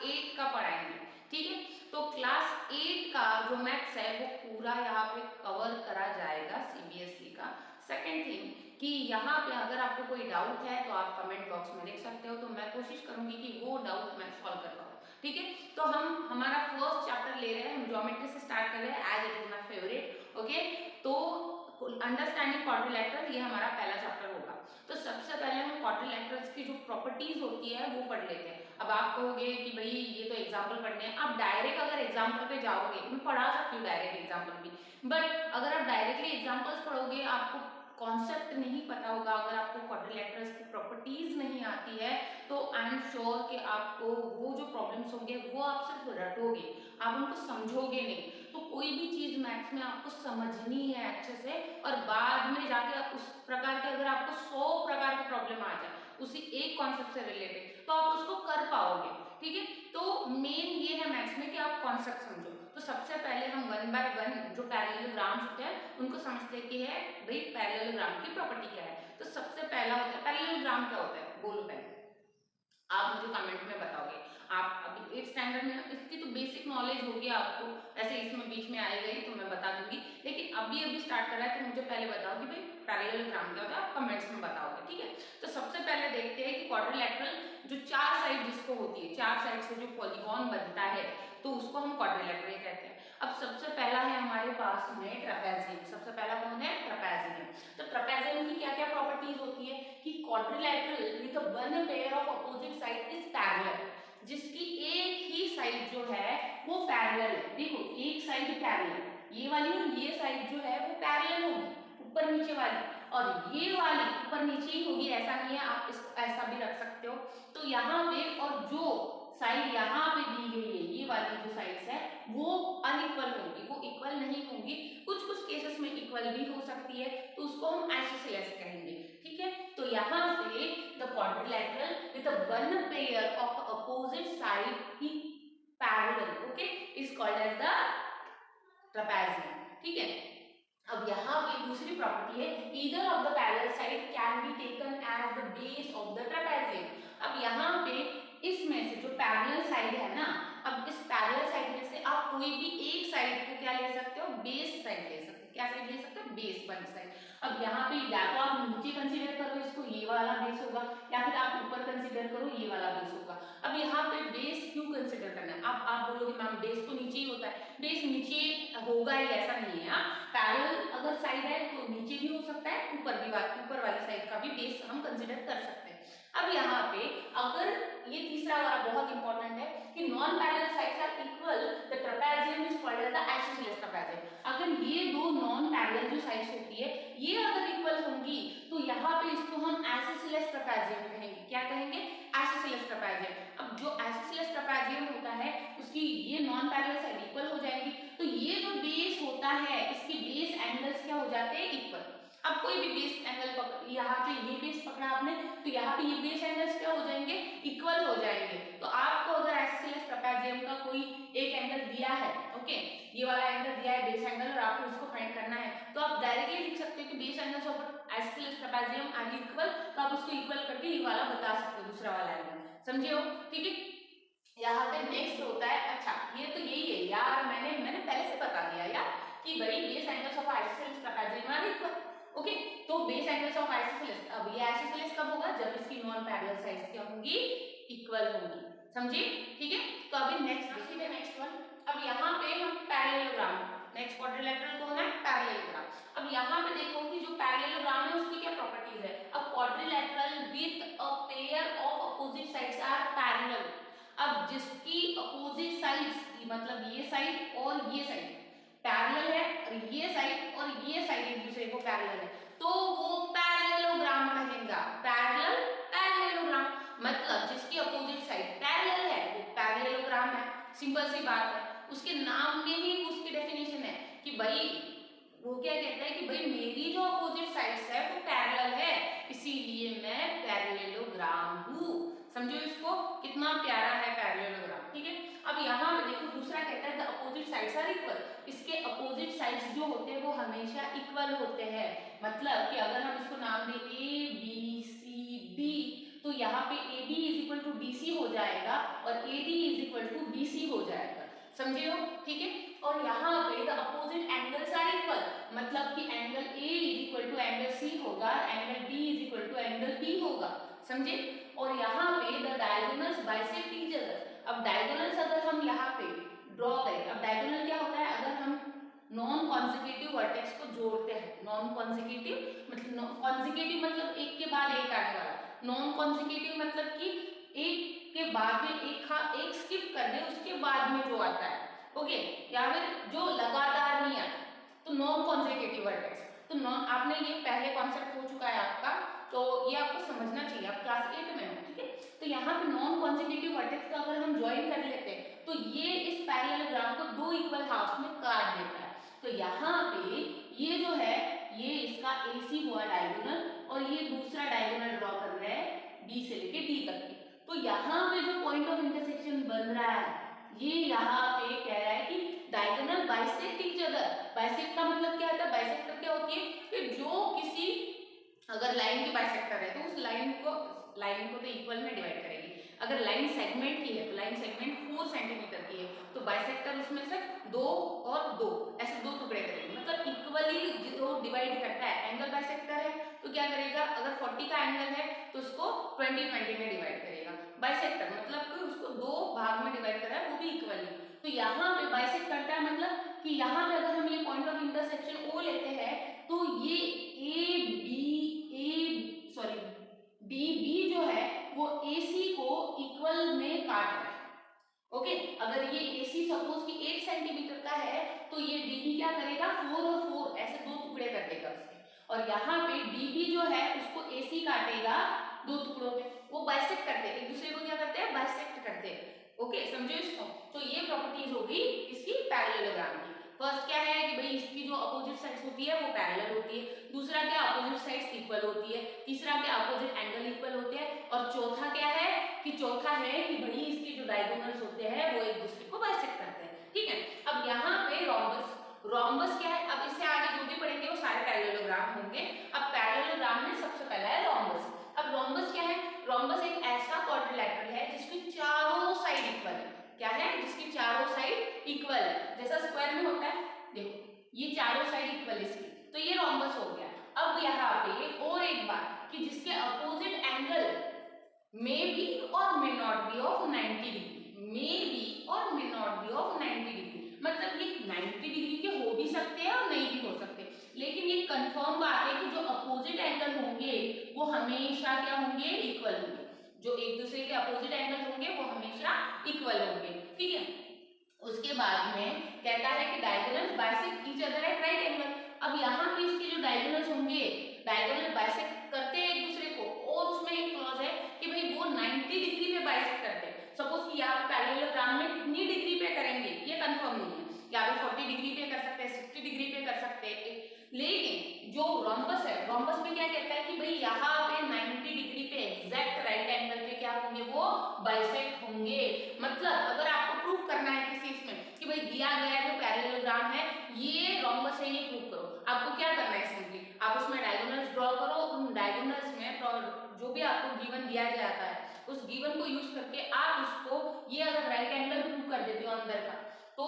8 का पढ़ाएंगे, ठीक है। तो क्लास 8 का जो मैथ्स है वो पूरा यहाँ पे कवर करा जाएगा सीबीएसई का। सेकेंड थिंग कि यहाँ पे अगर आपको कोई डाउट है तो आप कमेंट बॉक्स में लिख सकते हो, तो मैं कोशिश करूंगी कि वो डाउट मैं सॉल्व कर पाऊँ, ठीक है। तो हम हमारा फर्स्ट चैप्टर ले रहे हैं, हम ज्योमेट्री से स्टार्ट कर रहे हैं as it is my favourite, okay. तो अंडरस्टैंडिंग क्वाड्रिलैटरल ये हमारा पहला चैप्टर होगा। तो सबसे पहले हम क्वाड्रिलैटरल्स की जो प्रॉपर्टीज होती है वो पढ़ लेते हैं। अब आप कहोगे कि भाई ये तो एग्जाम्पल पढ़ने हैं, आप डायरेक्ट अगर एग्जाम्पल पे जाओगे, मैं पढ़ा सकती हूँ डायरेक्ट एग्जाम्पल भी, बट अगर आप डायरेक्टली एग्जाम्पल्स पढ़ोगे आपको कॉन्सेप्ट नहीं पता होगा, अगर आपको क्वाड्रिलैटरल्स की प्रॉपर्टीज नहीं आती है तो आई एम श्योर कि आपको वो जो प्रॉब्लम्स होंगे वो आप सिर्फ रटोगे, आप उनको समझोगे नहीं। तो कोई भी चीज मैथ्स में आपको समझनी है अच्छे से, और बाद में जाके उस प्रकार के अगर आपको 100 प्रकार की प्रॉब्लम आ जाए उसी एक कॉन्सेप्ट से रिलेटेड तो आप उसको कर पाओगे, ठीक है। तो मेन ये है मैथ्स में कि आप कॉन्सेप्ट समझो। तो सबसे पहले हम वन बाय वन जो पैरेललोग्राम्स होते हैं उनको समझते हैं कि है भाई पैरेललोग्राम की प्रॉपर्टी क्या है। तो सबसे पहला होता है पैरेललोग्राम, क्या होता है बोलो पहले, आप मुझे कमेंट में बताओगे। आप अभी 8th स्टैंडर्ड में इसकी तो बेसिक नॉलेज होगी आपको, ऐसे इसमें बीच में आई गई तो मैं बता दूंगी, लेकिन अभी स्टार्ट कर रहा है तो मुझे पहले बताओ कि भाई पैरेललोग्राम क्या होता है, आप कमेंट्स में बताओगे, ठीक है। तो सबसे पहले देखते हैं कि क्वाड्रिलैटरल जो चार साइड जिसको होती है, चार साइड से जो पॉलीगॉन बनता है तो उसको हम क्वाड्रिलैटरल कहते हैं। अब सबसे पहला है हमारे पास में ट्रापेजियम। सबसे पहला कौन है? ट्रापेजियम। तो ट्रापेजियम की क्या क्या प्रॉपर्टीज होती है कि quadrilateral with one pair of opposite side is parallel, जिसकी एक ही साइड जो है वो पैरेलल है। देखो एक साइड पैरेलल, ये वाली और ये साइड जो है वो पैरेलल होगी ऊपर नीचे वाली, और ये वाली ऊपर नीचे ही होगी, ऐसा नहीं है, आप इसको ऐसा भी रख सकते हो। तो यहाँ पे और जो साइड यहाँ पे दी गई है ये वाली जो साइड्स है वो अनइक्वल होंगी, वो इक्वल नहीं होंगी, कुछ कुछ केसेस में इक्वल भी हो सकती है, तो उसको हम आइसोसेलेस कहेंगे, ठीक है। तो यहाँ से the quadrilateral with one pair of opposite side in parallel, okay, is called as the trapezium, ठीक है। अब यहाँ पे दूसरी प्रॉपर्टी है either of the parallel side can be taken as the base of the trapezium. अब यहाँ पे इसमें से जो पैरेलल साइड है ना, अब इस पैरेलल साइड में से आप कोई भी एक साइड को क्या ले सकते हो? बेस साइड ले सकते हो। क्या साइड ले सकते हो? बेस वाली साइड। अब यहाँ पे या तो आप नीचे कंसीडर करो इसको, ये वाला बेस होगा, या फिर आप ऊपर कंसीडर करो, ये वाला बेस होगा। अब यहाँ पे बेस क्यों कंसीडर करना है? अब आप बोलोगे मैम बेस तो नीचे ही होता है, बेस नीचे होगा ही ऐसा नहीं है। पैरेलल अगर साइड है तो नीचे भी हो सकता है, ऊपर भी ऊपर वाली साइड का भी बेस हम कंसीडर कर सकते हैं। अब यहाँ पे अगर ये तीसरा वाला बहुत इंपॉर्टेंट है कि non parallel sides are equal, the trapezium is called as the isosceles trapezium. अगर ये दो नॉन पैरेलल जो साइड्स होती है ये अगर इक्वल होंगी तो यहाँ पे इसको हम आइसोसेलेस ट्रापेजियम कहेंगे। क्या कहेंगे? Isosceles trapezium. अब जो आइसोसेलेस ट्रापेजियम होता है उसकी ये नॉन पैरेलल साइड इक्वल हो जाएंगी, तो ये जो बेस होता है इसके बेस एंगल्स क्या हो जाते हैं? इक्वल। अब कोई भी बेस एंगल पकड़, यहाँ पे ये बेस पकड़ा आपने तो यहाँ पे ये बेस एंगल्स क्या हो जाएंगे? इक्वल हो जाएंगे। तो आपको अगर आइसोसेलेस ट्रापेजियम का कोई एक एंगल दिया है, ओके, ये वाला एंगल दिया है बेस एंगल और आपको इसको फाइंड करना है, तो आप डायरेक्टली लिख सकते हो कि base angles of isosceles trapezium are equal, तो आप उसको इक्वल करके ये वाला बता सकते हो, दूसरा वाला एंगल, समझे हो? ठीक है। यहाँ पे नेक्स्ट होता है, अच्छा ये तो यही है यार, मैंने पहले से बता दिया यार कि भाई base angles of isosceles trapezium are equal, okay. तो बेस एंगल्स ऑफ आइसोसेलेस, अब ये आइसोसेलेस कब होगा? जब इसकी नॉन पैरेलल साइड्स क्या होंगी? इक्वल होंगी, समझे? ठीक है। तो अभी नेक्स्ट देखिए, नेक्स्ट वन। अब यहाँ पे हम पैरेललोग्राम, नेक्स्ट क्वाड्रिलैटरल कौन है? पैरेललोग्राम। अब यहाँ पे देखो कि जो पैरेललोग्राम है उसकी क्या प्रॉपर्टीज है। अब quadrilateral with a pair of opposite sides are parallel. अब जिसकी अपोजिट साइड्स मतलब ये साइड और ये साइड पैरेलल है, और ये साइड और ये साइड एक दूसरे को पैरेलल है, तो वो पैरेललोग्राम कहेगा। पैरेलल पैरेललोग्राम मतलब जिसकी अपोजिट साइड पैरेलल है वो पैरेललोग्राम है। सिंपल सी बात है, उसके नाम में ही उसकी डेफिनेशन है कि भाई वो क्या कहता है कि भाई मेरी जो अपोजिट साइड्स है वो पैरेलल है, इसीलिए मैं पैरेललोग्राम हूँ। समझो इसको, कितना प्यारा है पैरेललोग्राम, ठीक है। अब यहाँ पे देखो दूसरा कहता है the opposite sides are equal. इसके अपोजिट साइड्स जो होते हैं वो हमेशा इक्वल होते हैं, मतलब कि अगर हम इसको नाम दें ए बी सी डी, तो यहाँ पे A B is equal to D C हो जाएगा और AD is equal to BC हो जाएगा। समझे हो? ठीक है। और यहाँ पे the opposite angles are equal, मतलब कि angle A is equal to angle C होगा, angle B is equal to angle B होगा। समझे? और यहाँ पे the diagonals bisect each other. अब डायगोनल्स अगर हम यहाँ पे ड्रॉ करें, अब डायगोनल क्या होता है, अगर हम नॉन कॉन्जिक्यूटिव वर्टेक्स को जोड़ते हैं, नॉन कॉन्जिक्यूटिव मतलब कॉन्जिक्यूटिव मतलब एक के बाद एक आने वाला, नॉन कॉन्जिक्यूटिव मतलब कि एक के बाद में एक स्किप कर दे उसके बाद में जो आता है, ओके, या फिर जो लगातार नहीं आता, तो नॉन कॉन्जिक्यूटिव वर्टेक्स। तो नॉन, आपने ये पहले कॉन्सेप्ट हो चुका है आपका, तो ये आपको समझना चाहिए, आप क्लास 8 में हो, ठीक है। तो यहाँ पे नॉन कॉन्जिक्यूटिव वर्टेक्स को अगर हम ज्वाइन कर लेते हैं तो ये इस पैरेललोग्राम को दो इक्वल हाफ में काट देता है। तो यहाँ पे ये जो है ये इसका AC हुआ डायगोनल, और ये दूसरा डायगोनल ड्रॉ कर रहे हैं D से लेके D तक के। तो यहाँ पे जो पॉइंट ऑफ इंटरसेक्शन बन रहा है, ये यहाँ पे कह रहा है कि diagonal bisect each other. Bisect का मतलब क्या होता है, बाइसेक्टर क्या होती है कि जो किसी अगर लाइन की बाइसेक्टर है तो उस लाइन को तो इक्वल में डिवाइड करेगी। अगर लाइन सेगमेंट की है तो लाइन सेगमेंट 4 सेंटीमीटर की है तो बाइसेक्टर उसमें से 2 और 2 ऐसे 2 टुकड़े करेगी, मतलब इक्वली जो डिवाइड करता है। एंगल बाइसेक्टर है तो क्या करेगा, अगर 40 का एंगल है तो उसको 20-20 में डिवाइड करेगा। बाइसेक्टर मतलब कि उसको 2 भाग में डिवाइड कर रहा है, वो भी इक्वली। तो यहाँ पे बाइसेक्ट करता है मतलब कि यहाँ पे अगर हम ये पॉइंट ऑफ इंटरसेक्शन O लेते हैं तो ये DB जो है वो AC को इक्वल में काट रहा है, ओके। अगर ये AC सपोज कि 8 सेंटीमीटर का है तो ये DB क्या करेगा, 4 और 4 ऐसे 2 टुकड़े कर देगा उसके, और यहाँ पे DB जो है उसको AC काटेगा 2 टुकड़ों में। वो बाइसेक्ट करते हैं, एक दूसरे को क्या करते हैं, बाइसेक्ट करते हैं, ओके, समझो इसको। तो ये प्रॉपर्टीज होगी इसकी पैरेललोग्राम की। फर्स्ट क्या है कि भाई इसकी जो अपोजिट साइड्स होती है वो पैरेलल होती है, दूसरा क्या अपोजिट साइड्स इक्वल होती है, तीसरा क्या अपोजिट एंगल इक्वल होते हैं, और चौथा क्या है कि चौथा है कि भाई इसके जो डायगोनल्स होते हैं वो एक दूसरे को बाइसेक्ट करते हैं, ठीक है। अब यहाँ पे रोम्बस, रोम्बस क्या है, अब इससे आगे जो भी पढ़ेंगे वो सारे पैरेललोग्राम होंगे। अब पैरेललोग्राम में सबसे पहला है रोम्बस। अब रोम्बस क्या है, रोम्बस एक ऐसा क्वाड्रिलैटरल है जिसकी चारों साइड इक्वल है। क्या है, जिसकी चारों साइड इक्वल है, जैसा स्क्वायर में होता है, देखो ये चारों साइड इक्वल है इसकी, तो ये रोम्बस हो गया। अब यहाँ पे और एक बात कि जिसके opposite angle may be or may not be of 90 degree, may be or may not be of 90 degree, मतलब ये 90 डिग्री के हो भी सकते हैं और नहीं भी हो सकते, लेकिन ये कंफर्म बात है कि जो अपोजिट एंगल होंगे वो हमेशा क्या होंगे, इक्वल होंगे। जो एक दूसरे के अपोजिट एंगल होंगे वो हमेशा इक्वल होंगे, ठीक है। उसके बाद में कहता है कि diagonals bisect each other at right angle. अब यहाँ पे इसके जो डायगोनल्स होंगे, डायगोनल बाइसेक्ट करते हैं एक दूसरे को, और उसमें एक क्लॉज है कि भाई वो 90 डिग्री पे बाइसेक्ट करते हैं। सपोज कि यहाँ पे पैरेललोग्राम में कितनी डिग्री पे करेंगे ये कंफर्म नहीं है, यहाँ पे 40 डिग्री पे कर सकते हैं, 60 डिग्री पे कर सकते हैं, लेकिन जो रोम्बस है, रोम्बस में क्या कहता है कि भाई यहाँ पे 90 डिग्री पे एग्जैक्ट राइट एंगल पे क्या होंगे, वो बाइसेक्ट होंगे। मतलब अगर आपको प्रूव करना है किसी इसमें कि भाई दिया गया जो पैरेललोग्राम है ये रोम्बस है, ये प्रूव करो, आपको क्या करना है, सिंपली आप उसमें डायगोनल्स ड्रॉ करो, उन डायगोनल्स में जो भी आपको गिवन दिया जाता है उस गिवन को यूज करके आप उसको, ये अगर राइट एंगल प्रूव कर देते हो अंदर का, तो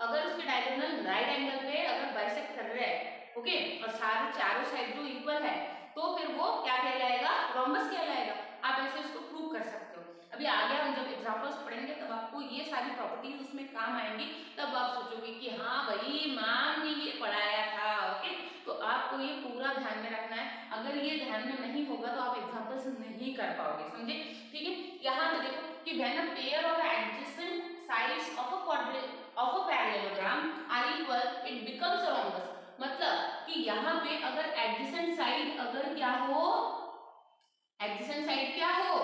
अगर उसके डायगोनल राइट एंगल पे अगर बाइसेक्ट कर रहे हैं, ओके, और सारे चारों साइड जो इक्वल है तो फिर वो क्या कहलाएगा, रोम्बस कहलाएगा। आप ऐसे इसको प्रूव कर सकते हो। अभी आगे हम जब एग्जांपल्स पढ़ेंगे तब आपको ये सारी प्रॉपर्टीज उसमें काम आएंगी, तब आप सोचोगे कि हाँ भाई मैम ने ये पढ़ाया था, ओके। तो आपको ये पूरा ध्यान में रखना है, अगर ये ध्यान में नहीं होगा तो आप एग्जांपल्स नहीं कर पाओगे, समझे, ठीक है। यहाँ पे देखो कि when a pair of adjacent sides of a parallelogram are equal it becomes a rhombus. मतलब कि यहाँ पे अगर एडजेसेंट साइड अगर क्या हो, एडजेसेंट साइड क्या हो,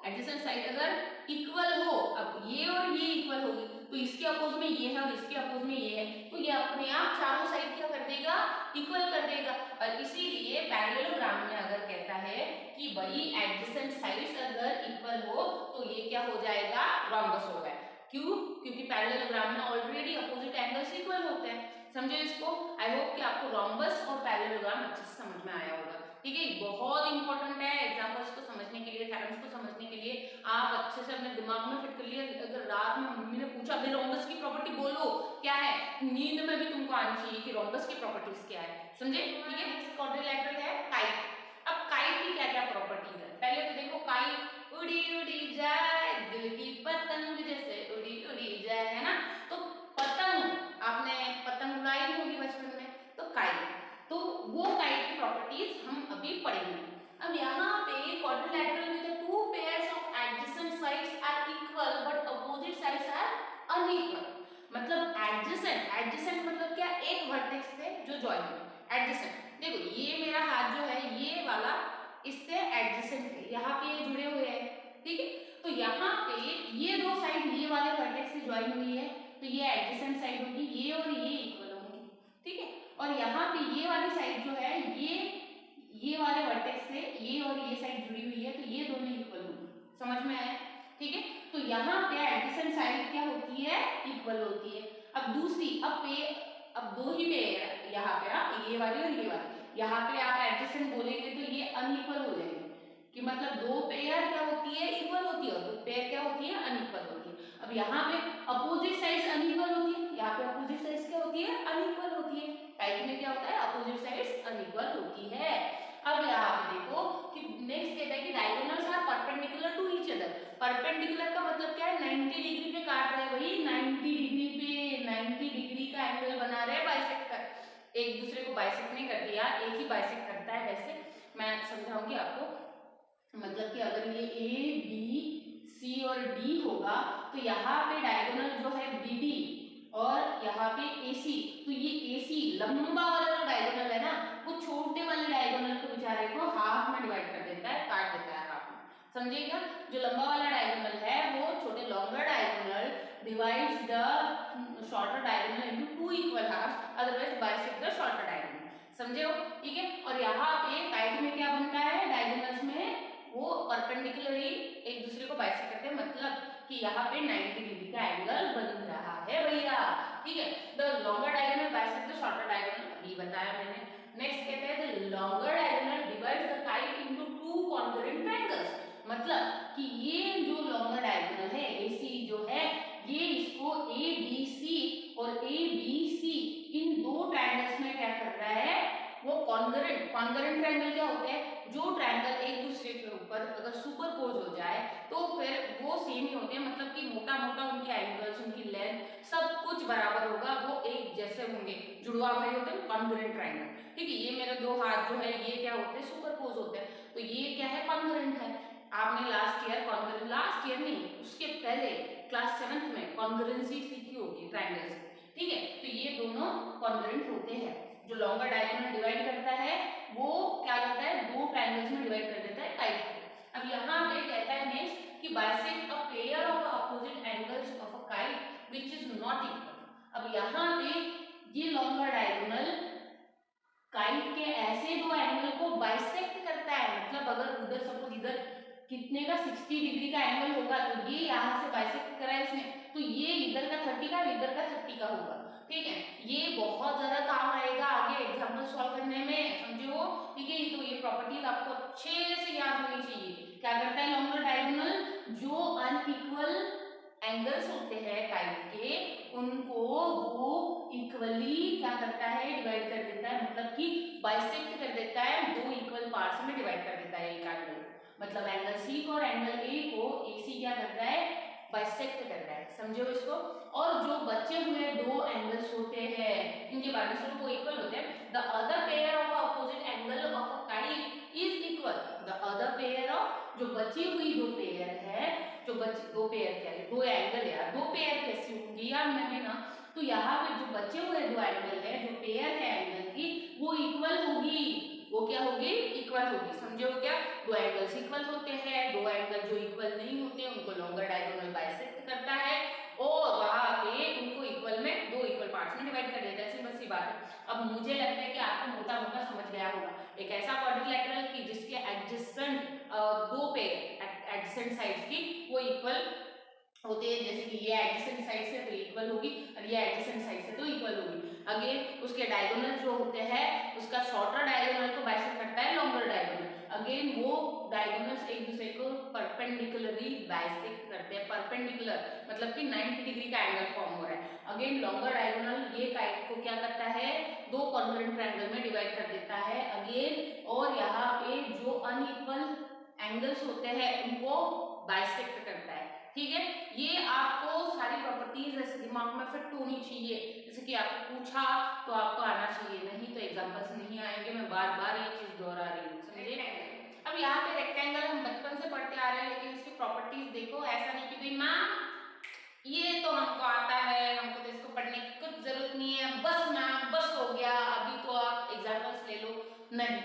एडजेसेंट साइड अगर इक्वल हो, अब ये और ये इक्वल होगी तो इसके अपोज में ये है और इसके अपोज में ये है, तो ये अपने आप चारों साइड क्या कर देगा, इक्वल कर देगा। और इसीलिए पैरेललोग्राम में अगर कहता है कि भाई एडजेसेंट साइड्स अगर इक्वल हो तो ये क्या हो जाएगा, रोम्बस होगा। क्यों, क्योंकि पैरेललोग्राम में ऑलरेडी अपोजिट एंगल्स इक्वल होते हैं, समझो इसको। आई होप कि आपको रोम्बस और पैरेललोग्राम अच्छे से समझ में आया होगा। ठीक है, बहुत इंपॉर्टेंट है एग्जांपल्स को समझने के लिए, थ्योरम्स को समझने के लिए। आप अच्छे से अपने दिमाग में फिट कर लिए। अगर रात में मम्मी ने पूछा अभी रोम्बस की प्रॉपर्टी बोलो क्या है, नींद में भी तुमको आनी चाहिए कि रोम्बस की प्रॉपर्टीज क्या है, समझे? ठीक है, नेक्स्ट क्वाड्रिलैटरल है काइट। अब काइट की क्या क्या प्रॉपर्टीज है, पहले तो देखो काइट उड़ी उड़ी जाए दिल की पतंग जैसे उड़ी उड़ी जाए, है ना? तो पतंग, आपने पतंग उड़ाई होगी बचपन में, तो काइट, तो वो काइट की प्रॉपर्टीज हम अभी पढ़ेंगे। अब यहाँ पे quadrilateral with two pairs of adjacent sides are equal but opposite sides are unequal. मतलब एडजेसेंट, एडजेसेंट मतलब क्या, एक वर्टेक्स से जो जॉइन है एडजेसेंट। देखो ये मेरा हाथ जो है ये वाला इससे एडजेसेंट है, यहाँ पे ये जुड़े हुए हैं, ठीक है? तो यहाँ पे ये दो साइड ये वाले वर्टेक्स से जॉइन हुई है, तो ये एडजेसेंट साइड होगी, ये और ये इक्वल होंगी, ठीक है? और यहाँ पे ये वाली साइड जो है ये वाले वर्टेक्स से ये और ये साइड जुड़ी हुई है, तो ये दोनों इक्वल होंगी, समझ में आया? ठीक है, तो यहाँ पे एडजेसेंट साइड क्या होती है, इक्वल होती है। अब दूसरी, अब दो ही पेयर है यहाँ पे, ये वाली और ये वाली, यहाँ पे आप एडजेसेंट बोलेंगे तो ये अनइक्वल हो जाएंगे, कि मतलब दो पेयर क्या होती है, इक्वल होती है, और दो पेयर क्या होती है, अनइक्वल होती है। अब यहाँ पे अपोजिट साइड्स अनइक्वल होती है, यहाँ पे अपोजिट साइड्स क्या होती है, अनइक्वल होती है। टाइप में क्या होता है, अपोजिट साइड्स अनइक्वल होती है। अब यहाँ पे देखो कि नेक्स्ट कहता है कि diagonals are perpendicular to each other. Perpendicular का मतलब क्या है, 90 डिग्री पे काट रहे हैं, वही 90 डिग्री पे 90 डिग्री का एंगल बना रहे हैं बाइसेक्टर। एक दूसरे को बाइसेक्ट नहीं करते यार, एक ही बाइसेक्ट करता है, वैसे मैं समझाऊंगी आपको। मतलब कि अगर ये ए बी सी और डी होगा तो यहाँ पे डायगोनल जो है बी डी और यहाँ पे ए सी, तो ये ए सी लंबा वाला जो डायगोनल है ना, वो छोटे वाले डायगोनल को बेचारे को हाफ में डिवाइड कर देता है, काट देता है हाफ में, समझिएगा? जो लंबा वाला डायगोनल है वो छोटे longer diagonal divides the shorter diagonal into two equal halves, otherwise bisect the shorter diagonal, समझे हो? ठीक है, और यहाँ पे काइट में क्या बनता है, डायगोनल्स में वो परपेंडिकुलरली एक दूसरे को बाइसेक्ट करते हैं, मतलब कि यहाँ पे 90 डिग्री का एंगल बन रहा है भैया, ठीक है? The longer diagonal bisect the shorter diagonal, अभी बताया मैंने। नेक्स्ट कहते हैं the longer diagonal divides the kite into two concurrent triangles, मतलब कि ये जो लॉन्गर डायगोनल है AC जो है, ये इसको ABC और ABC इन दो ट्रायंगल्स में क्या कर रहा है, वो कॉन्करेंट, कॉन्करेंट ट्रायंगल क्या होते हैं, जो ट्रायंगल एक दूसरे के ऊपर अगर सुपरपोज हो जाए तो फिर वो सेम ही होते हैं, मतलब कि मोटा मोटा उनके एंगल्स, उनकी लेंथ सब कुछ बराबर होगा, वो एक जैसे होंगे, जुड़वा भाई होते हैं कॉन्करेंट ट्रायंगल, ठीक है? ये मेरे दो हाथ जो है ये क्या होते हैं, सुपरपोज होते हैं, तो ये क्या है, कॉन्करेंट है। आपने लास्ट ईयर नहीं, उसके पहले क्लास 7th में कॉन्करेंसी सीखी होगी ट्रायंगल्स, ठीक है? तो ये दोनों कॉन्करेंट होते हैं। जो लॉन्गर डायगोनल डिवाइड करता है वो क्या करता है, दो ट्रायंगल्स में डिवाइड कर देता है काइट को। अब यहाँ पे कहता है नेक्स्ट कि bisect a pair of opposite angles of a kite which is not equal. अब यहाँ पे ये लॉन्गर डायगोनल काइट के ऐसे दो एंगल को बाइसेक्ट करता है, मतलब अगर उधर सपोज इधर कितने का 60 डिग्री का एंगल होगा तो ये यहाँ से बाइसेक्ट करा है इसने, तो ये इधर का 30 का इधर का 30 का होगा, ठीक है? ये बहुत ज्यादा काम आएगा आगे एग्जांपल सॉल्व करने में, समझे हो? ठीक है, तो ये प्रॉपर्टीज आपको अच्छे से याद होनी चाहिए। क्या करता है लॉन्गर डायगोनल, जो अनइक्वल एंगल्स होते हैं काइट के उनको वो इक्वली क्या करता है, डिवाइड कर देता है, मतलब कि बाइसेक्ट कर देता है, दो इक्वल पार्ट्स में डिवाइड कर देता है एक एंगल, मतलब एंगल सी को और एंगल ए को AC क्या करता है, बाइसेक्ट कर रहा है, समझो इसको? और जो बचे हुए दो एंगल्स होते हैं इनके बारे में सिर्फ वो इक्वल होते हैं, the other pair of opposite angle of a kite is equal, the other pair of, जो बची हुई दो पेयर है, जो बची दो पेयर क्या है, दो एंगल यार, दो पेयर कैसी होंगी यार मैंने ना, तो यहाँ पे जो बचे हुए दो एंगल है, जो पेयर है एंगल की, वो इक्वल होगी, वो क्या होगी, इक्वल होगी, समझे हो क्या? दो एंगल्स इक्वल होते हैं, दो एंगल जो इक्वल नहीं होते उनको लॉन्गर डायगोनल बाइसेक्ट करता है और वहां पे उनको इक्वल में दो इक्वल पार्ट्स में डिवाइड कर देता है, सिंपल सी बात है। अब मुझे लगता है कि आपको मोटा मोटा समझ गया होगा, एक ऐसा क्वाड्रिलैटरल की जिसके एडजेसेंट दो पेयर एडजेसेंट साइड्स की वो इक्वल होते हैं, जैसे कि ये एडजेसेंट साइड से तो इक्वल होगी और ये एडजेसेंट साइड से तो इक्वल होगी। अगेन उसके डायगोनल जो होते हैं, उसका शॉर्टर डायगोनल को बाइसेक्ट करता है लॉन्गर डायगोनल। अगेन वो डायगोनल्स एक दूसरे को परपेंडिकुलरली बाइसेक्ट करते हैं। परपेंडिकुलर मतलब कि 90 डिग्री का एंगल फॉर्म हो रहा है। अगेन लॉन्गर डायगोनल ये काइट को क्या करता है, दो कॉन्ग्रुएंट ट्रायंगल में डिवाइड कर देता है अगेन, और यहाँ पे जो अनइक्वल एंगल्स होते हैं उनको बाइसेक्ट करता है। ठीक है, ये आपको सारी प्रॉपर्टीज ऐसे दिमाग में फिट होनी चाहिए, जैसे कि आपको पूछा तो आपको आना चाहिए, नहीं तो एग्जांपल्स नहीं आएंगे। मैं बार बार ये चीज दोहरा रही हूँ, समझे। अब यहाँ पे रेक्टेंगल हम बचपन से पढ़ते आ रहे हैं, लेकिन इसकी प्रॉपर्टीज देखो, ऐसा नहीं कि भाई मैम ये तो हमको आता है, हमको तो इसको पढ़ने की कुछ जरूरत नहीं है, बस मैम बस हो गया, अभी तो आप एग्जांपल्स ले लो। नहीं,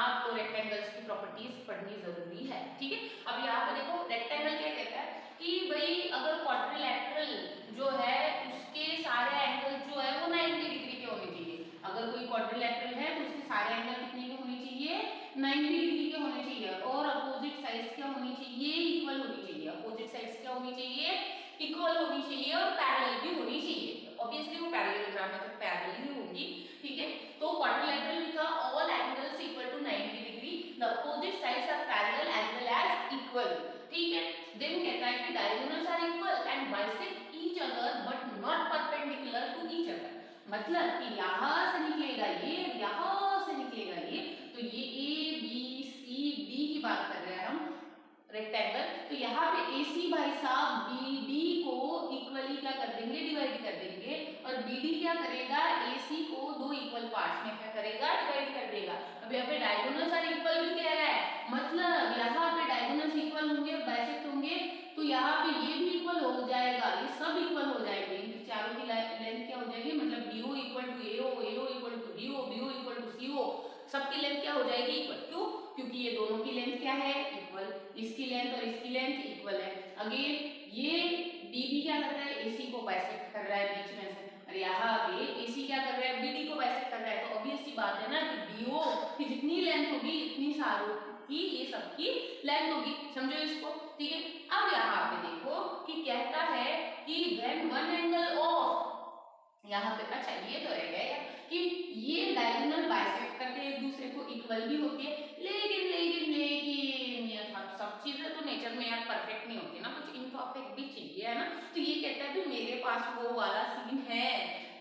आपको रेक्टेंगल्स की प्रॉपर्टीज पढ़नी जरूरी है। ठीक है, अब यहाँ पे देखो रेक्टेंगल क्या कहता है कि भाई अगर क्वाड्रिलैटरल जो है उसके सारे एंगल जो है वो 90 डिग्री के होने चाहिए। अगर कोई क्वाड्रिलैटरल है तो उसके सारे एंगल कितने के होने चाहिए, 90 डिग्री के होने चाहिए, और अपोजिट साइड्स क्या होनी चाहिए, इक्वल होनी चाहिए। अपोजिट साइड्स क्या होनी चाहिए, इक्वल होनी चाहिए, और पैरेलल भी होनी चाहिए। ऑब्वियसली वो पैरेललोग्राम है तो पैरेलल ही होंगी। ठीक है, तो क्वाड्रिलैटरल लिखा all angles equal to 90 degree, the opposite sides are parallel as well as equal. ठीक है, देन कहता है कि diagonals are equal and bisect each other but not perpendicular to each other. मतलब कि यहां से निकलेगा ये, यहां से निकलेगा ये, तो ये ए बी सी डी की बात कर रहे हैं हम रेक्टेंगल। तो यहाँ पे AC भाई साहब BD को इक्वली क्या कर देंगे, डिवाइड कर देंगे, और BD क्या करेगा, AC को दो इक्वल पार्ट्स में क्या करेगा, डिवाइड कर देगा। अब यहाँ पे डायगोनल्स आर इक्वल भी कह रहा है, मतलब यहाँ पे डायगोनल्स इक्वल होंगे, बाइसेक्ट होंगे, तो यहाँ पे ये भी इक्वल हो जाएगा, ये सब इक्वल हो जाएंगे, इनकी चारों की लेंथ क्या हो जाएगी, मतलब BO equal to AO, AO equal to BO, BO equal to CO, सबकी लेंथ क्या हो जाएगी, इक्वल। क्यों, क्योंकि ये दोनों की लेंथ क्या है, इक्वल, इसकी लेंथ और इसकी लेंथ इक्वल है। अगेन ये BB क्या कर रहा है, AC को बाइसेक्ट कर रहा है बीच में से, और यहाँ पे AC क्या कर रहा है, BD को बाइसेक्ट कर रहा है, तो ऑब्वियस सी बात है ना कि BO की जितनी लेंथ होगी इतनी सारों की ये सबकी लेंथ होगी। समझो इसको। ठीक है, अब यहाँ पे देखो कि कहता है कि व्हेन वन एंगल ऑफ, यहाँ पे अच्छा ये तो रह गया कि ये डायगोनल बाइसेक्ट करके एक दूसरे को इक्वल भी होती है, लेकिन लेकिन लेकिन ये सब चीजें तो नेचर में यार परफेक्ट नहीं होती ना, कुछ इम्परफेक्ट भी चाहिए, है ना। तो ये कहता है कि मेरे पास वो वाला सीन है,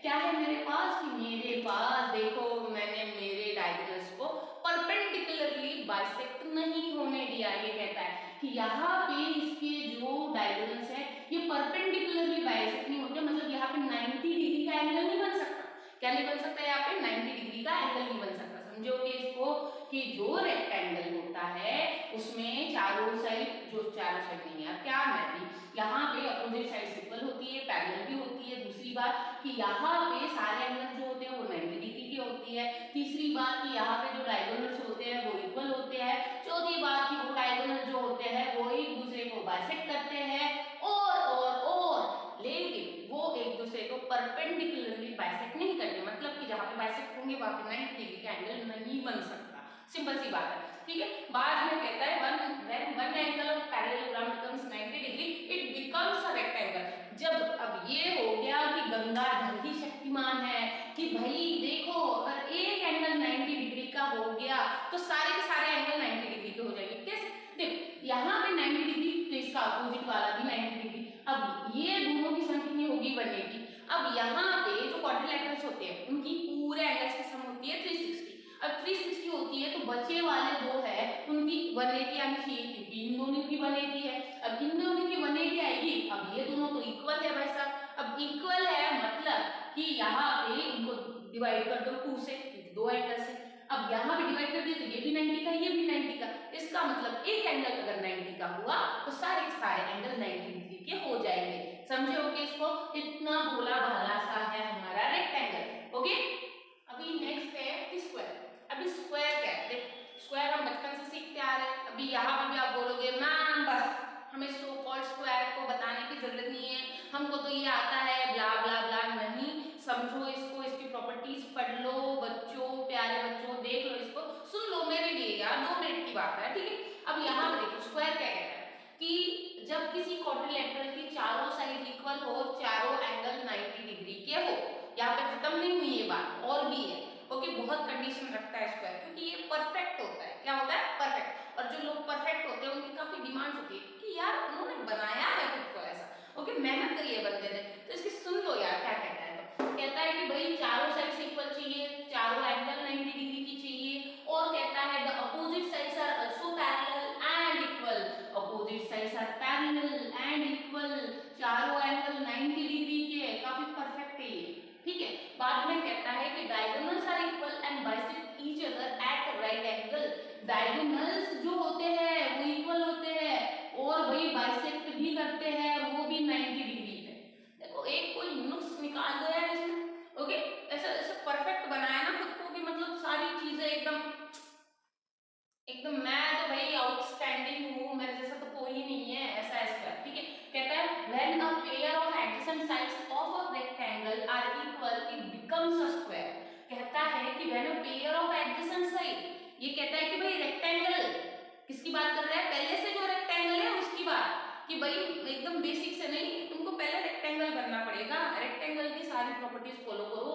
क्या है मेरे पास, कि मेरे पास देखो मैंने मेरे डायगोनल्स को परपेंडिकुलरली बाइसेक्ट नहीं होने दिया। ये कहता है कि यहाँ पे इसके जो डायगोनल्स है ये परपेंडिकुलरली बाइसेक्ट नहीं होते, मतलब यहाँ पे 90 डिग्री का एंगल नहीं बन सकता। क्या नहीं बन सकता, यहाँ पे 90 डिग्री का एंगल नहीं बन सकता। समझोगे इसको कि जो रेक्टेंगल होता है उसमें चारों साइड, जो चारों साइड नहीं यार क्या मैं भी, यहाँ पे अपोजिट साइड इक्वल होती है, पैरेलल भी होती है। दूसरी बात कि यहाँ पे सारे एंगल जो होते हैं वो 90 डिग्री की होती है। तीसरी बात कि यहाँ पे जो डायगोनल्स होते हैं वो इक्वल होते हैं। चौथी बात कि वो डायगोनल जो होते हैं वो एक दूसरे को बाइसेक्ट करते हैं, और लेकिन वो एक दूसरे को परपेंडिकुलरली बाइसेक्ट नहीं करते, मतलब कि जहाँ पे बाइसेक्ट होंगे वहां पे 90 डिग्री का एंगल नहीं बन सकता। सिंपल सी बात है। ठीक है, बाद में कहता है one angle of parallelogram becomes 90 degree it becomes a rectangle. जब अब ये हो गया कि गंगाधर ही शक्तिमान है, कि भाई देखो अगर एक एंगल 90 डिग्री का हो गया तो सारे के सारे एंगल 90 डिग्री के हो जाएंगे। कैसे, देखो यहाँ पे 90 डिग्री तो इसका अपोजिट वाला भी 90 डिग्री, अब ये दोनों की सम कितनी होगी, 180। अब यहाँ पे जो क्वाड्रिलैटरल्स होते हैं उनकी पूरे एंगल्स की सम होती है 360। अब 360 होती है तो बचे वाले दो है उनकी 180 आनी चाहिए, क्योंकि इन दोनों की 180 है। अब इन दोनों की 180 आएगी, अब ये दोनों तो इक्वल है भाई साहब। अब इक्वल है मतलब कि यहाँ पे इनको डिवाइड कर दो 2 से, दो एंगल से। अब यहाँ पे डिवाइड कर दिए तो ये भी 90 का, ये भी 90 का, इसका मतलब एक एंगल अगर 90 का हुआ तो सारे के सारे एंगल 90 डिग्री के हो जाएंगे। समझे होगे इसको, इतना भोला भाला सा है हमारा रेक्टेंगल। ओके, अभी नेक्स्ट है स्क्वायर। अभी स्क्वायर क्या है, देखो स्क्वायर हम बचपन से सीखते आ रहे हैं। अभी यहाँ पे भी आप बोलोगे मैम बस हमें सो कॉल्ड स्क्वायर को बताने की जरूरत नहीं है, हमको तो ये आता है ब्ला ब्ला ब्ला। नहीं, समझो इसको, इसकी प्रॉपर्टीज पढ़ लो बच्चों, प्यारे बच्चों, देख लो इसको, सुन लो मेरे लिए यार, 2 मिनट की बात है। ठीक है, अब यहाँ पे देखो स्क्वायर क्या कहता है कि जब किसी क्वाड्रिलैटरल की चारों साइड इक्वल हो, चारों एंगल 90 डिग्री के हो, यहाँ पे खत्म नहीं हुई ये बात, और भी है। ओके, बहुत कंडीशन रखता है स्क्वायर, क्योंकि ये परफेक्ट होता है। क्या होता है? परफेक्ट। और जो लोग परफेक्ट होते हैं उनकी काफी डिमांड्स होती है कि यार उन्होंने बनाया है खुद को ऐसा। ओके, मेहनत करी है बंदे ने, तो इसकी सुन लो यार क्या कहता है। तो कहता है कि भाई चारों साइड्स इक्वल चाहिए, चारों एंगल 90 डिग्री की चाहिए, और कहता है the opposite sides are also parallel and equal. Opposite sides are parallel and equal, चारों एंगल 90 डिग्री के, काफी परफेक्ट है ये। ठीक है, बाद में कहता है कि diagonals are equal and bisect each other at right angle. डायगोनल्स जो होते हैं वो इक्वल होते हैं, और वही बाइसेक्ट भी करते हैं, और वो भी 90 डिग्री पे। देखो एक कोई नुक्स निकाल दो यार इसमें। ओके, ऐसा ऐसा परफेक्ट बनाया ना खुद को कि मतलब सारी चीजें एकदम एकदम, मैं तो भाई आउटस्टैंडिंग हूँ, मेरे जैसा तो कोई ही नहीं है, ऐसा है स्क्वायर। ठीक है, कहता है when a pair of adjacent sides of a rectangle are equal it becomes a square. कहता है कि when a pair of adjacent side, ये कहता है कि भाई रेक्टेंगल, किसकी बात कर रहा है? पहले से जो रेक्टेंगल है उसकी बात, कि भाई एकदम बेसिक से नहीं, तुमको पहले रेक्टेंगल बनना पड़ेगा, रेक्टेंगल की सारी प्रॉपर्टीज फॉलो करो,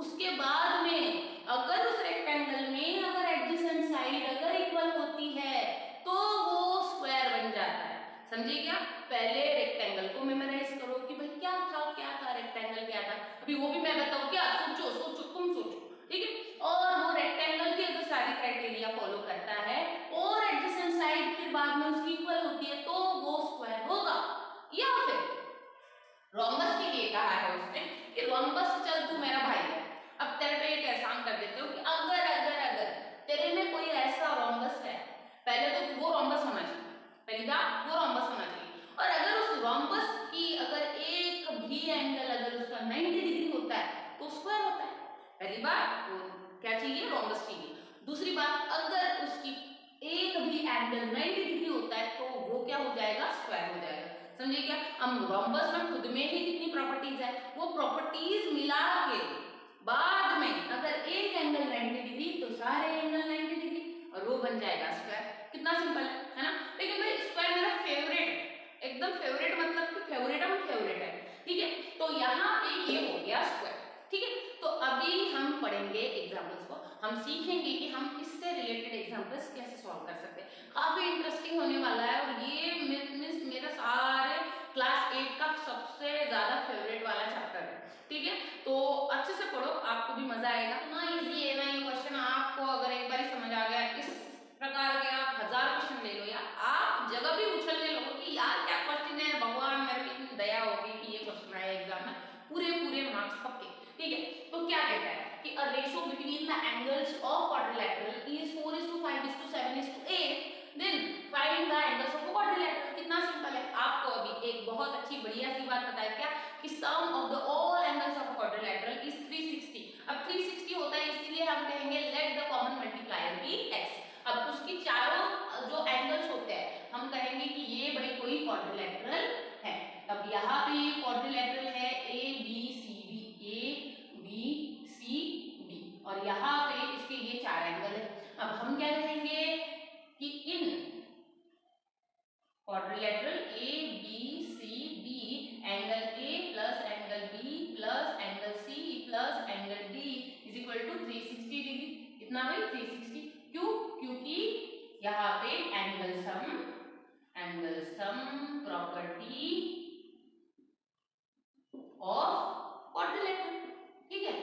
उसके बाद में अगर उस रेक्टेंगल में अगर एडजेसेंट साइड अगर इक्वल होती है तो वो स्क्वायर बन जाता है। समझे क्या? पहले रेक्टेंगल को मेमोराइज करो कि भाई क्या था रेक्टेंगल क्या था। अभी वो भी मैं बताऊं क्या? सोचो सोचो, तुम सोचो। ठीक है, और वो रेक्टेंगल की अगर सारी क्राइटेरिया फॉलो करता है और एडजेसेंट साइड फिर बाद में उसकी इक्वल होती है तो वो स्क्वायर होगा। या फिर रोम्बस के लिए कहा है उसने कि रोम्बस चल तू मेरा भाई है, अब तेरे पे एक एहसान कर देते हो कि अगर अगर अगर तेरे में कोई ऐसा रोम्बस है, पहले तो वो रोम्बस होना चाहिए, पहली बात वो रोम्बस होना चाहिए, और अगर उस रोम्बस की अगर एक भी एंगल अगर उसका 90 डिग्री होता है तो स्क्वायर होता है। पहली बात वो क्या चाहिए? रोम्बस चाहिए। दूसरी बात, अगर उसकी एक भी एंगल 90 डिग्री होता है तो वो क्या हो जाएगा? स्क्वायर हो जाएगा। समझिए क्या? अब रोम्बस में खुद में ही कितनी प्रॉपर्टीज है, वो प्रॉपर्टीज मिला के बाद में अगर एक एंगल 90 डिग्री तो सारे एंगल 90 डिग्री, और वो बन जाएगा स्क्वायर। कितना सिंपल है ना? लेकिन भाई स्क्वायर मेरा फेवरेट है, एकदम फेवरेट, मतलब कि फेवरेट है। ठीक है, तो यहाँ पे ये हो गया स्क्वायर। ठीक है, तो अभी हम पढ़ेंगे एग्जाम्पल्स को, हम सीखेंगे कि हम इससे रिलेटेड एग्जाम्पल्स कैसे सॉल्व कर सकते हैं। काफी इंटरेस्टिंग होने वाला है, और ये मीन्स मेरा सारे क्लास 8 का सबसे ज्यादा फेवरेट वाला चैप्टर है। ठीक है, तो अच्छे से पढ़ो, आपको भी मजा आएगा। इतना इजी है ना ये क्वेश्चन, आपको अगर एक बार समझ आ गया, इस प्रकार के आप 1000 क्वेश्चन ले लो यार, आप जगह भी उछलने लगो कि यार क्या क्वेश्चन है, भगवान मेरे पे इतनी दया होगी कि ये क्वेश्चन आया एग्जाम में, पूरे मार्क्स पक्के। ठीक है, तो क्या कहता है कि a ratio between the angles of quadrilateral is 4:5:7:8, then find the angles of quadrilateral. कितना सिंपल है, आपको अभी एक बहुत अच्छी बढ़िया सी बात बताया क्या कि sum of the all angles of quadrilateral is 360। अब 360 होता है इसीलिए हम कहेंगे let the common multiplier be x। अब उसकी चारों जो एंगल्स होते हैं हम कहेंगे कि ये बड़ी कोई क्वाड्रिलेटरल है। अब यहाँ पे ये क्वाड्रिलेटरल है ए बी सी डी, और यहाँ पे इसके ये चार एंगल है। अब हम क्या कहेंगे कि in quadrilateral A B C D angle A plus angle B plus angle C plus angle D is equal to 360 degree. कितना भाई? 360। क्यों? क्योंकि यहाँ पे angle sum property of quadrilateral. ठीक है,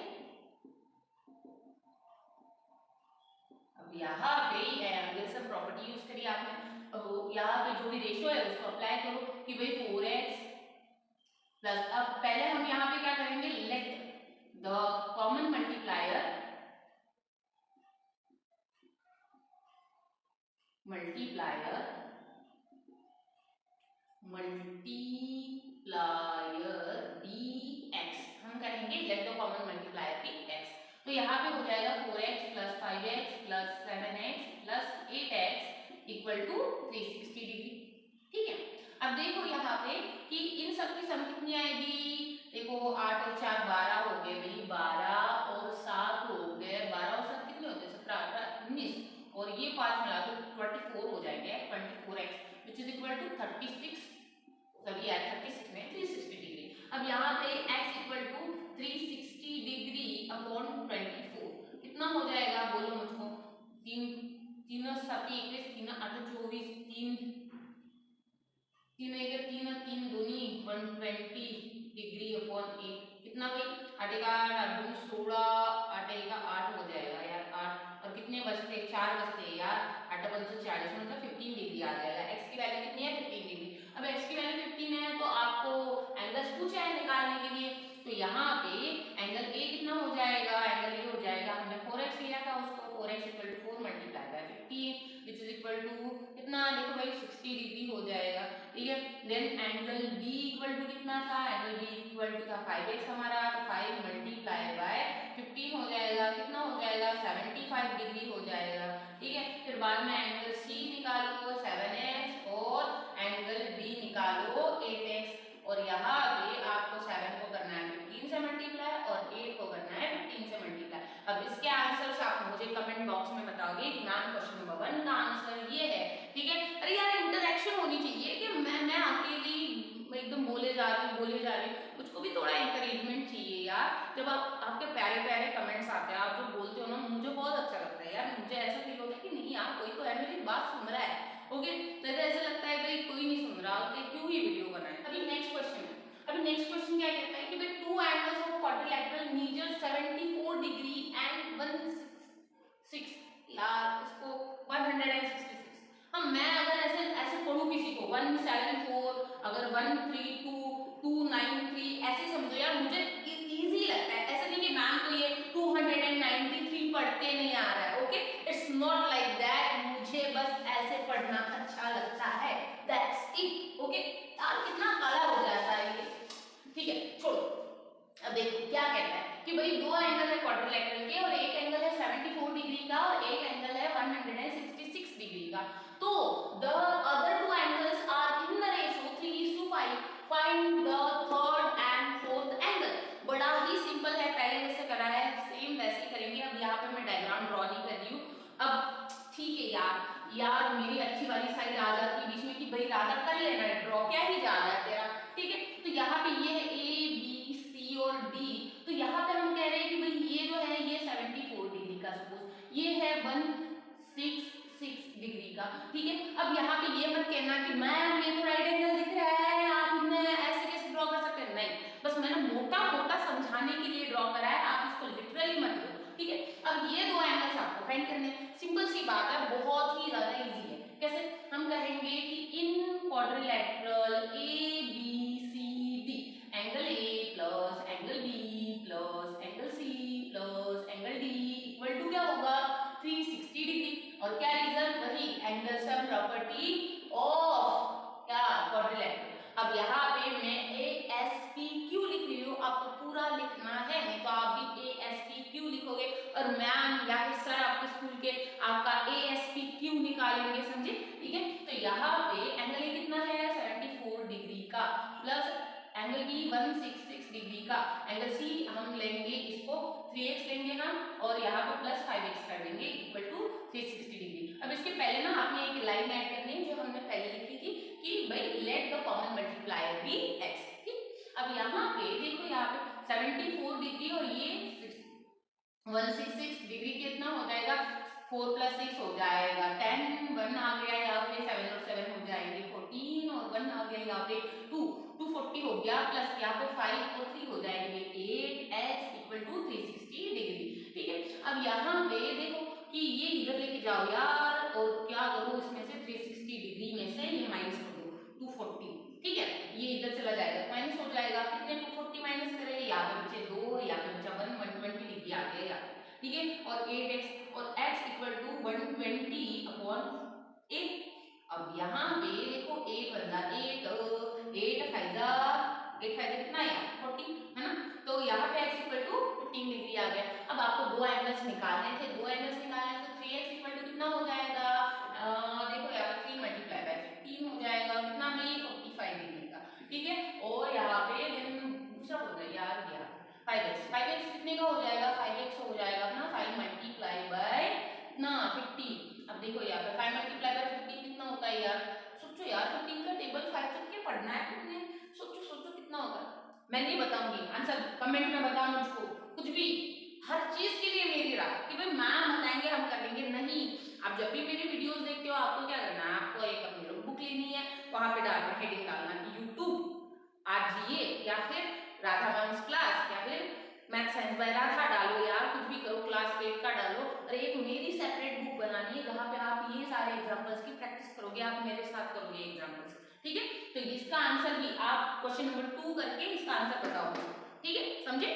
अब यहाँ पे एंगल सम प्रॉपर्टी यूज करिए आपने, तो यहाँ पे जो भी रेशियो है उसको अप्लाई करो कि भाई 4x प्लस, अब पहले हम यहाँ पे क्या करेंगे, let the common multiplier dx, हम कहेंगे let the common multiplier be x। तो यहाँ पे हो जाएगा 4x plus 5x plus 7x plus 8x equal to 360 degree. ठीक है, अब देखो यहाँ पे कि इन सब की सम कितनी आएगी, देखो 8 और 4 12 हो गए भाई, 12 और 7 हो गए, 12 और 7 कितने होते हैं, 17 18 19, और ये 5 मिला दो 24 हो जाएंगे, 24x which is equal to 36, सभी एट 36 में 360 डिग्री। अब यहाँ पे x इक्वल टू 360 डिग्री हो जाएगा, बोलो मुझको। तीन तीन सात 21, तीन आठ 24, तीन तीन एक तीन, तीन दूनी 120 डिग्री अपॉन 8 कितना भाई, 8 का 8, 8 दूनी 16, 8 का 8 हो जाएगा यार 8, और कितने बचते, 4 बचते हैं यार, 8 पंच 40 मतलब 15 डिग्री आ जाएगा। एक्स की वैल्यू कितनी है, 15 डिग्री। अब एक्स की वैल्यू 15 है तो आपको एंगल्स पूछा है निकालने के लिए, तो यहाँ पे एंगल ए कितना हो जाएगा, एंगल ए हो जाएगा, हमने 4x लिया था उसको, 4x equal to 4 multiply by 15 which is equal to कितना, देखो भाई 60 डिग्री हो जाएगा, ठीक है। Then angle B equal to कितना था, एंगल बी इक्वल टू था 5x हमारा, तो 5 मल्टीप्लाई बाय 15 हो जाएगा, कितना हो जाएगा 75 डिग्री हो जाएगा, ठीक है। फिर बाद में एंगल सी निकालो 7x और एंगल बी निकालो 8x, और यहाँ पे आपको 7 को करना है 15 से मल्टीप्लाई और 8 को करना है 15 से मल्टीप्लाई। अब इसके आंसर्स आप मुझे कमेंट बॉक्स में बताओगे। मैम क्वेश्चन नंबर 1 का आंसर ये है, ठीक है। अरे यार इंटरेक्शन होनी चाहिए कि मैं अकेली एकदम बोले जा रही हूँ, मुझको भी थोड़ा इंकरेजमेंट चाहिए यार। जब आप आपके प्यारे प्यारे कमेंट्स आते हैं, आप जो बोलते हो ना, मुझे बहुत अच्छा लगता है यार। मुझे ऐसा फील होता है कि नहीं यार कोई तो है, मेरी बात सुन रहा है, ओके। तो ऐसा लगता है भाई कोई नहीं सुन रहा, ओके, क्यों ही वीडियो बनाए। अभी नेक्स्ट क्वेश्चन है, अभी नेक्स्ट क्वेश्चन क्या कहता है कि भाई two angles of quadrilateral measure 74 degree and 166, यार इसको 166, हम मैं अगर ऐसे ऐसे पढ़ूं किसी को 174, अगर 132 293 ऐसे समझो यार, मुझे इजी लगता है। ऐसा नहीं कि मैम को ये 293 पढ़ते नहीं आ रहा है, okay, it's not like that, मुझे बस ऐसे पढ़ना अच्छा लगता है, दैट्स इट, ओके। यार कितना काला हो जाता है ये, ठीक है, छोड़ो। अब देखो क्या कहता है कि भाई दो एंगल है क्वाड्रिलेटरल के, और एक एंगल है 74 डिग्री का और एक एंगल है 166 डिग्री का, तो the other two angles are in the ratio 3:5, find the third and fourth angle. बड़ा ही सिंपल है, पहले जैसे करा है सेम वैसे ही करेंगे। अब यहाँ पे मैं डायग्राम ड्रॉ नहीं कर रही हूँ। अब ठीक है यार मेरी अच्छी वाली साइड आ जाती है बीच में कि भाई राधा कर लेना है ड्रॉ, क्या ही जा रहा है तेरा, ठीक है। तो यहाँ पे ये है ए बी सी और डी, तो यहाँ पे हम कह रहे हैं कि भाई ये जो है ये 74 डिग्री का, सपोज ये है 166 डिग्री का, ठीक है। अब यहाँ पे ये मत कहना कि मैम ये तो राइट एंगल दिख रहा है, आपने ऐसे कैसे ड्रॉ कर सकते हैं, नहीं, बस मैंने मोटा मोटा समझाने के लिए ड्रॉ करा है, आप इसको लिटरली मत लो, ठीक है। अब ये दो एंगल्स आपको फाइंड करने हैं, सिंपल सी बात है, बहुत ही ज्यादा इजी है। कैसे, हम कहेंगे कि in quadrilateral A B C D, angle A plus angle B plus angle C plus angle D equal to क्या होगा 360 डिग्री। और क्या रीजन, वही एंगल सम प्रॉपर्टी ऑफ क्या क्वाड्रिलेटरल। अब यहाँ पे मैं ए एस पी क्यू लिख रही हूँ, आपको पूरा लिखना है, नहीं तो आप भी ए एस पी क्यू लिखोगे और मैम या फिर सर आपके स्कूल के आपका ए एस पी क्यू निकालेंगे, समझे, ठीक है। तो यहाँ पे एंगल ए कितना है 74 डिग्री का, प्लस एंगल बी 166 डिग्री का, एंगल सी हम लेंगे इसको 3x लेंगे हम, और यहाँ पे प्लस 5x कर देंगे इक्वल टू 360 डिग्री। अब इसके पहले ना आपने एक लाइन ऐड करनी है जो हमने पहले लिखी थी कि भाई let the common multiplier be x, ठीक। अब यहाँ पे देखो, यहाँ पे 74 डिग्री और ये 166 डिग्री कितना हो जाएगा, 4 + 6 हो जाएगा 10, 1 आ गया यहाँ पे, 7 और 7 हो जाएंगे 14, और 1 आ गया यहाँ पे 2, 240 हो गया, प्लस यहाँ पे 5 और 3 हो जाएंगे 8x इक्वल टू 360 डिग्री, ठीक है। अब यहाँ पे देखो कि ये इधर लेके जाओ यार, और क्या करो इसमें से 360 डिग्री में से ये माइनस कर दो 240, ठीक है। ये इधर चला जाएगा माइनस हो जाएगा, कितने 240 माइनस करें, यहाँ पे बचे 2, यहाँ पे बचा 1, 120 डिग्री आ गया यहाँ पे, ठीक है। और 8x और x इक्वल टू 120 अपॉन 8। अब यहाँ पे देखो 8 बन जा 8, 8 5 जा 8 5 कितना है 40, है ना। तो यहाँ पे x इक्वल टू 15 डिग्री आ गया। अब आपको दो एंगल्स निकालने थे, दो एंगल्स निकालने तो 3x इक्वल टू कितना हो जाएगा, देखो यहाँ पे 3 मल्टीप्लाई बाय 15 हो जाएगा, कितना भी 45 डिग्री का, ठीक है। और यहाँ पे देन दूसरा हो गया यार 5x, 5x कितने का हो जाएगा 5x हो जाएगा अपना 5 मल्टीप्लाई बाय ना 50। अब देखो यहाँ पे 5 मल्टीप्लाई बाय 50 कितना होता है यार, सोचो यार 15 का टेबल 5 तक के पढ़ना है तुमने, सोचो सोचो कितना होगा। मैं नहीं बताऊंगी आंसर, कमेंट में बताओ मुझको कुछ भी, हर चीज के लिए मेरी राय कि भाई मैम बताएंगे हम कर लेंगे, नहीं। आप जब भी मेरी वीडियोस देखते हो आपको क्या करना है, आपको एक अपनी नोटबुक लेनी है, वहां पे डालना, हेडिंग डालना कि यूट्यूब आज ये, या फिर राधा मैम्स क्लास, या फिर मैथ साइंस बाय राधा डालो, या कुछ भी करो, क्लास 8 का डालो, और एक मेरी सेपरेट बुक बनानी है जहां पे आप ये सारे एग्जांपल्स की प्रैक्टिस करोगे, आप मेरे साथ करोगे एग्जांपल्स, ठीक है। तो इसका आंसर भी आप क्वेश्चन नंबर 2 करके इसका आंसर बताओगे, ठीक है, समझे।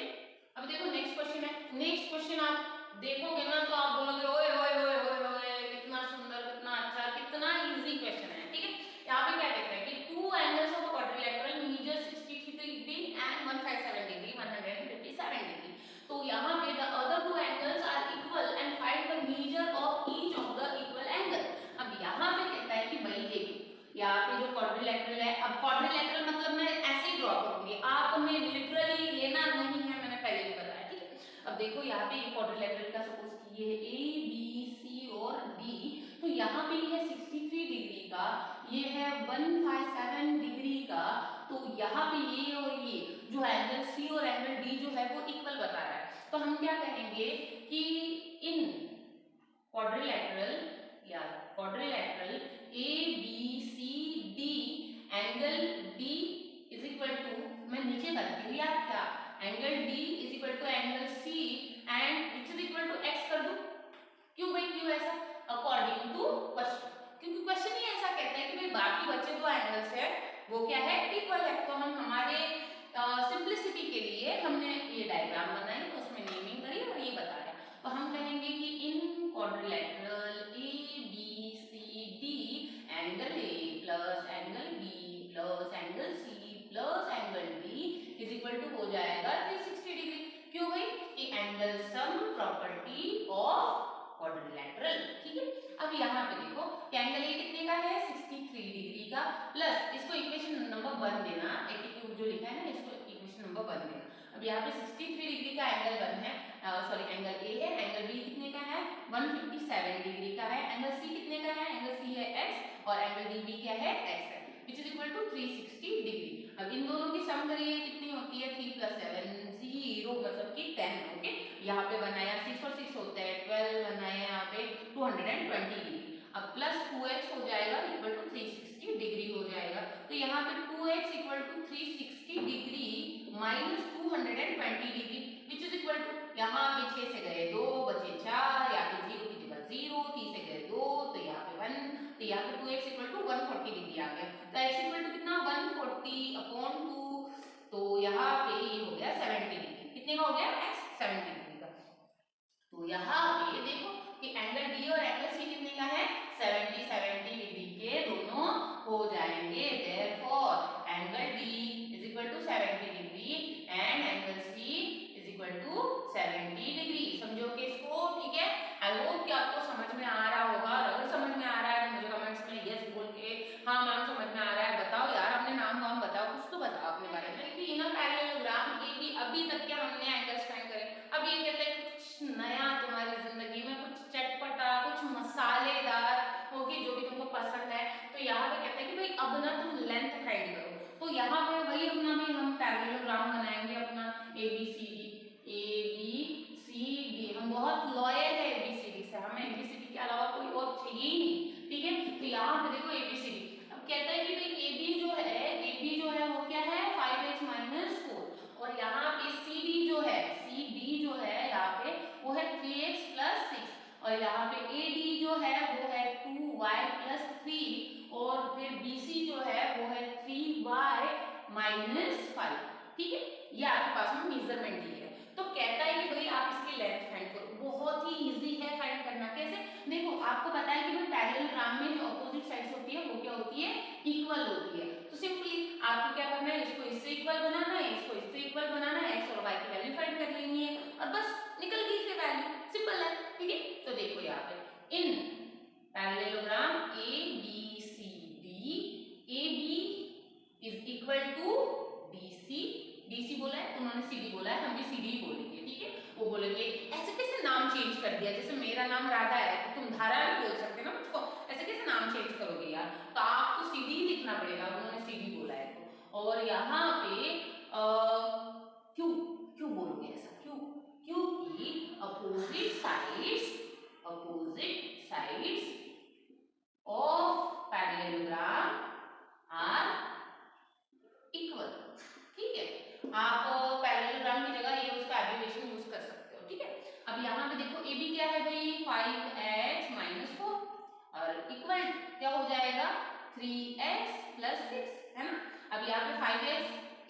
अब देखो नेक्स्ट क्वेश्चन है, नेक्स्ट क्वेश्चन आप देखोगे ना तो आप बोलोगे ओए ओए ओए ओए ओए कितना सुंदर, कितना अच्छा, कितना इजी क्वेश्चन है, ठीक है। यहाँ पे क्या कहते हैं कि two angles of quadrilateral measure 63 degree and 157 degree 157 degree. तो यहाँ पे the other two angles are equal and find the measure of each of the equal angle. अब यहाँ पे कहता है कि भाई देखो यहाँ पे जो क्वाड्रिलेटरल है, अब क्वाड्रिलेटरल मतलब मैं ऐसे ही ड्रॉ करूंगी, आपने लिटरली लेना नहीं है, मैंने पहले भी बताया, ठीक है। अब देखो यहाँ पे ये क्वाड्रिलेटरल का सपोज कि ये ए बी सी और डी, तो यहाँ पे ये है 63 डिग्री का, ये है 157 डिग्री का, तो यहाँ पे ये और ये जो एंगल सी और एंगल डी जो है वो इक्वल बता रहा है, तो हम क्या कहेंगे कि इन क्वाड्रिलेटरल या quadrilateral A B C D angle D is equal to, मैं नीचे करती हूँ यार क्या, angle D is equal to angle C and which is equal to x कर दूं, क्यों भाई क्यों ऐसा, अकॉर्डिंग टू क्वेश्चन, क्योंकि क्वेश्चन ही ऐसा कहता है कि भाई बाकी बचे दो एंगल्स है वो क्या है, इक्वल है, तो हम हमारे सिंप्लिसिटी के लिए हमने ये डायग्राम बनाई, उसमें नेमिंग करी और ये बताया, तो हम कहेंगे कि in quadrilateral A B C D angle A plus angle B plus angle C plus angle D is equal to हो जाएगा 360 डिग्री, क्यों भाई कि angle sum property of quadrilateral, ठीक है। अब यहाँ पे देखो एंगल ए कितने का है 63 डिग्री का, प्लस इसको इक्वेशन नंबर 1 देना, 82 जो लिखा है ना इसको इक्वेशन नंबर 1 देना। अब यहाँ पे 63 डिग्री का एंगल 1 है, सॉरी एंगल ए है, एंगल बी कितने का है 157 डिग्री का है, एंगल सी कितने का है, एंगल सी है x और एंगल डी भी क्या है x है, which is equal to 360 degree. अब इन दोनों की सम करिए कितनी होती है 3 + 7 0 मतलब कि 10, ओके। यहाँ पे बनाया 6 और 6 होता है 12, बनाया यहाँ पे 220 डिग्री, अब प्लस 2x हो जाएगा इक्वल टू 360 डिग्री हो जाएगा, तो यहाँ पे 2x equal to 360 degree minus 220 degree which is equal to, यहाँ पे 6 से गए 2 बचे 4, यहाँ पे 0 की जगह 0, 3 से गए 2 तो यहाँ पे 1, तो यहाँ पे 2x इक्वल टू 140 डिग्री आ गया, तो x इक्वल टू कितना 140/2, तो यहाँ पे ये हो गया 70 डिग्री, कितने का हो गया x 70 डिग्री का। तो यहाँ पे देखो कि एंगल डी और एंगल सी कितने का है 70 डिग्री के दोनों हो जाएंगे, therefore angle D is equal to 70 degree and angle C is equal to 70 degree, समझोगे इसको, ठीक है। आई होप कि आपको समझ में आ रहा होगा, अगर समझ में आ रहा है तो मुझे कमेंट्स में यस बोल के हाँ मैम समझ में आ रहा है बताओ यार, अपने नाम वाम बताओ, कुछ तो बताओ अपने बारे में कि ना पैरेललोग्राम ये भी अभी तक क्या हमने एंगल्स फाइंड करे, अब ये कहते हैं कुछ नया तुम्हारी जिंदगी में, कुछ चटपटा, कुछ मसालेदार होगी जो भी तुमको पसंद है, तो यहाँ पे कहते हैं कि भाई अब ना तुम लेंथ फाइंड करो, तो यहाँ पे वही अपना भी हम पैरेललोग्राम बनाएंगे अपना ए बी सी डी, हम बहुत लॉयल है ए बी सी डी से, हमें ए बी सी डी के अलावा कोई और चाहिए ही नहीं, ठीक है। तो यहाँ पे देखो ए बी सी डी, अब कहता है कि भाई ए बी जो है वो क्या है 5h - 4, और यहाँ पे सी डी जो है यहाँ पे वो है 3x + 6, और यहाँ पे ए डी जो है वो है 2y + 3, और फिर बी सी जो है वो है 3y - 5, ठीक है। ये आपके पास में मेजरमेंट दी है, तो कहता है कि भाई आप इसकी लेंथ फाइंड करो, बहुत ही इजी है फाइंड करना, कैसे देखो आपको पता है कि भाई पैरेललोग्राम में जो अपोजिट साइड्स होती है वो क्या होती है इक्वल होती है, तो सिंपली आपको क्या करना है इसको इससे इक्वल बनाना है, इसको इससे इक्वल बनाना है, x और y की वैल्यू फाइंड कर लेनी है और बस निकल गई फिर वैल्यू, सिंपल है, ठीक है। तो देखो यहाँ पे in parallelogram A B C D, A B is equal to D C बोला है उन्होंने सी डी बोला है, हम भी सी डी बोलेंगे, ठीक है। वो बोलेंगे ऐसे कैसे नाम चेंज कर दिया, जैसे मेरा नाम राधा है तो तुम धारा नहीं बोल सकते ना मुझको, ऐसे कैसे नाम चेंज करोगे यार, तो आपको सी डी लिखना पड़ेगा, उन्होंने सी डी बोला है तो। और यहाँ पे क्यों क्यों बोलोगे ऐसा, क्यों, क्योंकि opposite sides of parallelogram are equal। ठीक है, आप पैरेललोग्राम की जगह ये उसका एब्रिविएशन यूज कर सकते हो। ठीक है, अब यहाँ पे देखो ए बी क्या है भाई 5x माइनस 4 और इक्वल क्या हो जाएगा 3x प्लस 6 है ना। अब यहाँ पे 5x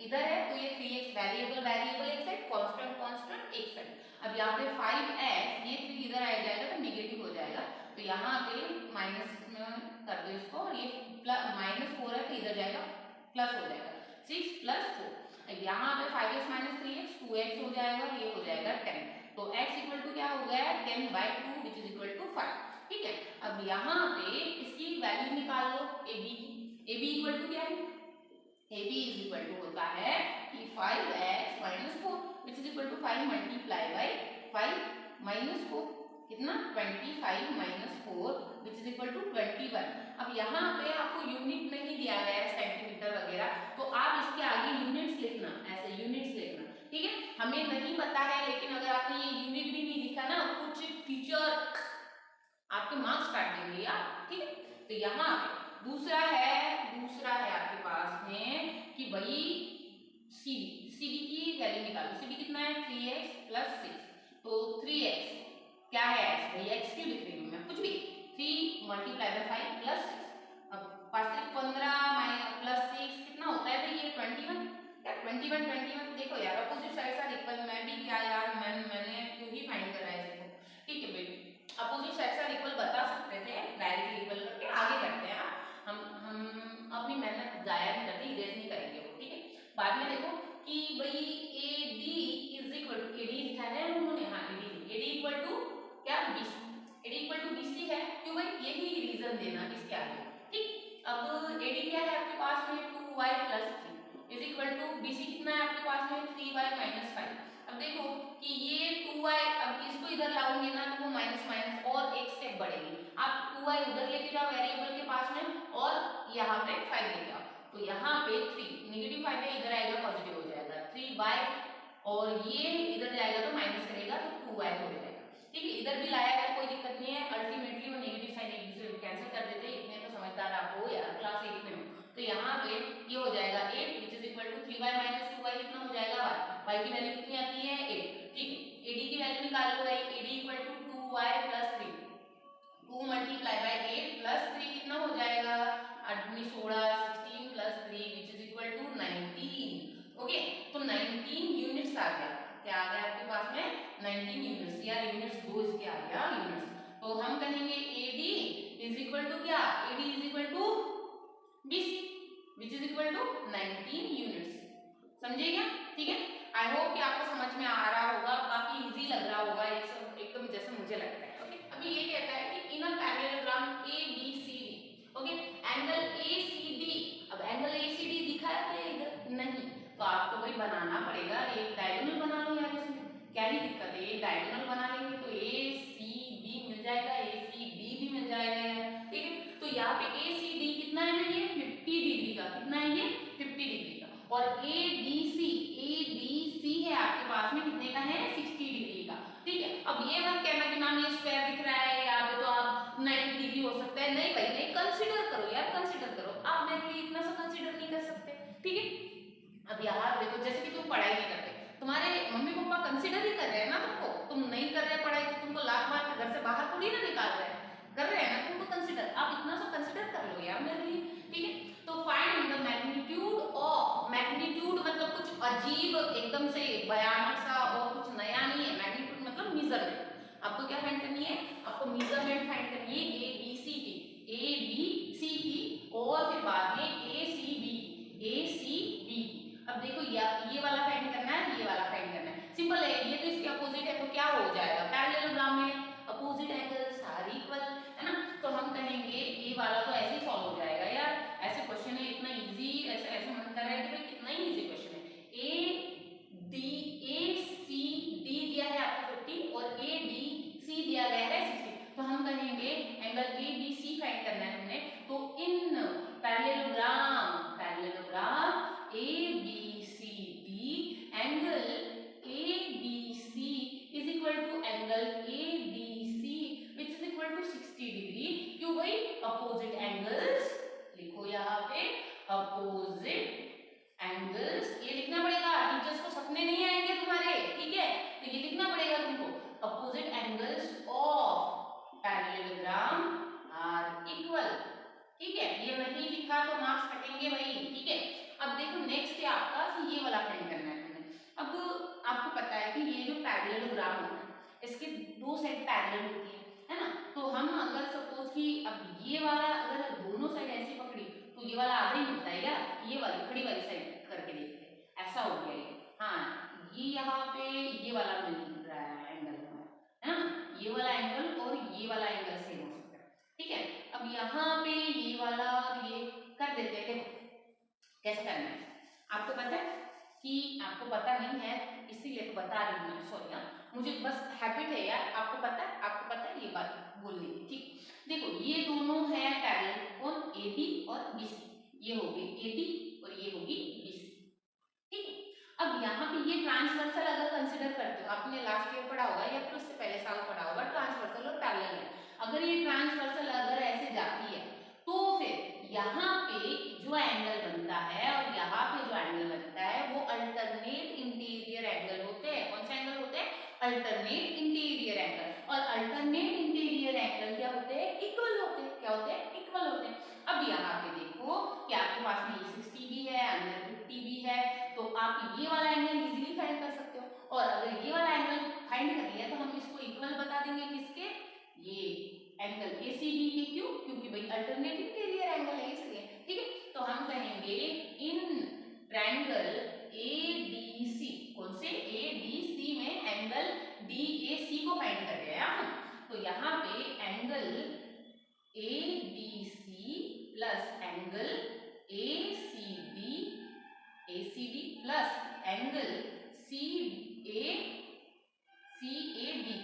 इधर है तो ये 3x वेरिएबल एक साइड कांस्टेंट एक साइड। अब यहाँ पे 5x ये 3 इधर आ जाएगा तो नेगेटिव हो जाएगा तो यहाँ पे माइनस में कर दो इसको और ये माइनस 4 है तो इधर जाएगा प्लस हो जाएगा 6 प्लस 4। यहाँ पे 5x माइनस 3x 2x हो जाएगा और ये हो जाएगा 10 तो x इक्वल टू क्या हो गया 10/2 विच इज इक्वल टू 5। ठीक है, अब यहाँ पे इसकी वैल्यू निकाल लो ab की। ab इक्वल टू क्या है ab इज इक्वल टू होता है कि 5x minus 4 which is equal to 5 multiply by 5 minus 4 कितना 25 minus 4 which is equal to 21। अब यहाँ पे आपको यूनिट नहीं दिया गया है सेंटीमीटर वगैरह तो आप इसके आगे यूनिट्स लिखना, ऐसे यूनिट्स लिखना। ठीक है, हमें नहीं पता है लेकिन अगर आपने ये यूनिट भी नहीं लिखा ना कुछ टीचर आपके मार्क्स काट देंगे यार। ठीक है, तो यहाँ पे दूसरा है आपके पास में कि भाई सीडी की वैल्यू निकालो। सीडी कितना है 3x प्लस 6 तो 3x क्या है x भाई x क्यों लिख रही हूँ मैं कुछ भी 3 मल्टीप्लाई बाय 5 प्लस 6। अब 5 15 प्लस 6 कितना होता है भाई ये 21 क्या 21 देखो यार अपोजिट साइड्स आर इक्वल। मैं भी क्या यार मैंने क्यों ही फाइंड करा है इसको। ठीक है भाई अपोजिट साइड्स आर इक्वल बता सकते थे डायरेक्टली इक्वल करके आगे करते हैं। हम अपनी मेहनत जाया नहीं करते इरेज नहीं करेंगे वो। ठीक है, बाद में देखो कि भाई AD is equal to AD लिखा है उन्होंने हाँ AD इक्वल टू क्या BC AD equal to BC है क्यों भाई यही रीजन देना इसके आगे। ठीक, अब AD क्या है आपके पास में 2y plus 3 is equal to BC कितना है आपके पास में 3y माइनस 5। अब देखो कि ये 2y अब इसको इधर लाओगे ना तो वो माइनस माइनस और एक स्टेप बढ़ेगी। आप 2y उधर लेके जाओ वेरिएबल के पास में और यहाँ पे 5 लेके आओ तो यहाँ पे 3 नेगेटिव 5 है इधर आएगा पॉजिटिव हो जाएगा 3y और ये इधर जाएगा तो माइनस करेगा तो 2y हो जाएगा। ठीक है, इधर भी लाया गया कोई दिक्कत नहीं है अल्टीमेटली वो नेगेटिव साइन एक दूसरे को कैंसिल कर देते हैं। इतने तो समझदार आप हो यार क्लास 8 में हो। तो यहाँ पे ये हो जाएगा 8 which is equal to 3y minus 2y कितना हो जाएगा y की वैल्यू कितनी आती है 8। ठीक है, AD की वैल्यू निकाल लो भाई AD equal to 2y plus 3 2 multiply by 8 plus 3 कितना हो जाएगा 8 16 16 plus 3 which is equal to 19। Okay, तो 19 यूनिट्स आ गया। क्या आ गया आपके पास में 19 यूनिट्स। यार यूनिट्स दो इसके आ गया यूनिट्स तो हम कहेंगे AD इज इक्वल टू क्या AD is equal to BC which is equal to 19 units. समझे क्या। ठीक है, आई होप कि आपको समझ में आ रहा होगा काफी इजी लग रहा होगा एकदम जैसे मुझे लगता है। ओके, अभी ये कहता है कि in a parallelogram ABCD okay angle ACD। अब एंगल ACD दिखा है इधर नहीं तो आपको भाई बनाना पड़ेगा एक डायगोनल बना लो यार। इसमें क्या ही दिक्कत है एक डायगोनल बना लेंगे तो ACB मिल जाएगा ACD भी मिल जाएगा यार। ठीक है, तो यहाँ पे ACD कितना है ना ये 50 डिग्री का कितना है ये 50 डिग्री का और ADC है आपके पास में कितने का है 60 डिग्री का। ठीक है, अब ये मत कहना कि मैम ये स्क्वायर दिख रहा है यहाँ पे तो आप 90 डिग्री हो सकता है। नहीं भाई नहीं कंसीडर करो यार कंसीडर करो आप मेरे लिए इतना सा कंसीडर नहीं कर सकते। ठीक है, अब यहाँ देखो जैसे कि तुम पढ़ाई नहीं करते तुम्हारे मम्मी पापा कंसीडर ही कर रहे हैं ना तुमको। तुम नहीं कर रहे पढ़ाई तो तुमको लात मार के घर से बाहर थोड़ी ना निकाल रहे हैं कर रहे हैं ना तुमको कंसीडर। आप इतना सा कंसीडर कर लो यार मेरे लिए। ठीक है, तो find the magnitude of magnitude मतलब कुछ अजीब एकदम से भयानक सा और कुछ नया नहीं है। मैग्नीट्यूड मतलब मेजरमेंट। आपको क्या फाइंड करनी है आपको मेजरमेंट फाइंड करनी है ABC की और फिर बाद में ACB की। अब देखो ये वाला फाइंड करना है ये वाला फाइंड करना है सिंपल है। ये तो इसके अपोजिट है तो क्या हो जाएगा पैरेललोग्राम में अपोजिट एंगल्स आर इक्वल है ना। तो हम कहेंगे ये वाला तो ऐसे ही सॉल्व हो जाएगा यार। ऐसे क्वेश्चन है इतना इजी ऐसे मन कर रहा है कि भाई कितना ही इजी क्वेश्चन है। ACD दिया है आपको 50 और ADC दिया गया है 60 तो हम कहेंगे एंगल ABC फाइंड करना है हमने। तो in parallelogram ABCD angle ABC is equal to angle सपने नहीं आएंगे तुम्हारे, ठीक है। तो ये लिखना पड़ेगा तुमको, opposite angles of parallelogram are equal, ठीक है। ये नहीं लिखा तो मार्क्स कटेंगे भाई, ठीक है। अब देखो नेक्स्ट है आपका कि ये वाला फाइंड करना है तुम्हें। अब आपको पता है कि ये जो पैरेललोग्राम होता है इसके दो साइड पैरेलल होती है ना। तो हम अगर सपोज कि अब ये वाला अगर दोनों साइड ऐसी पकड़ी तो ये वाला आधा ही मिलता है यार, ये वाली खड़ी वाली साइड करके देखते हैं, ऐसा हो गया ये। हाँ ये यहाँ पे ये वाला मिल रहा है एंगल हमारा, है ना, ये वाला एंगल और ये वाला एंगल सेम हो सकता है, ठीक है। अब यहाँ पे ये वाला और ये कर देते हैं, देखो कैसे करना है। आपको पता है कि आपको पता नहीं है इसीलिए तो बता रही हूँ मैं, सॉरी हाँ, मुझे बस हैबिट है यार, आपको पता है, आपको पता है ये बात बोलने की, ठीक। देखो ये दोनों है पैरेलल, कौन, एडी और बीसी, ये होगी एडी और ये होगी बीसी, ठीक है। अब यहाँ पे ये ट्रांसवर्सल अगर कंसिडर करते हो, आपने लास्ट ईयर पढ़ा होगा या फिर उससे पहले साल पढ़ा होगा, ट्रांसवर्सल और पैरेलल है। अगर ये ट्रांसवर्सल अगर ऐसे जाती है तो फिर यहाँ पे जो एंगल बनता है और यहाँ पे जो एंगल बनता है वो अल्टरनेट इंटीरियर एंगल होते हैं। कौन से एंगल होते हैं, अल्टरनेट इंटीरियर एंगल। और अल्टरनेट इंटीरियर एंगल क्या होते हैं, इक्वल होते हैं, क्या होते हैं, इक्वल होते हैं। अब यहाँ पे देखो कि आपके पास में ये 60 भी है, अंदर 50 भी है, तो आप ये वाला एंगल इजीली फाइंड कर सकते हो। और अगर ये वाला एंगल फाइंड कर लिया तो हम इसको इक्वल बता देंगे किसके, ये एंगल ACD के, क्यों, क्योंकि भाई अल्टरनेट इंटीरियर एंगल है इसलिए, ठीक है। तो हम कहेंगे इन ट्रायंगल ADC, कौन से, ADC में एंगल DAC को फाइंड कर रहे हैं हम। तो यहाँ पे angle ADC plus angle ACD plus angle CAD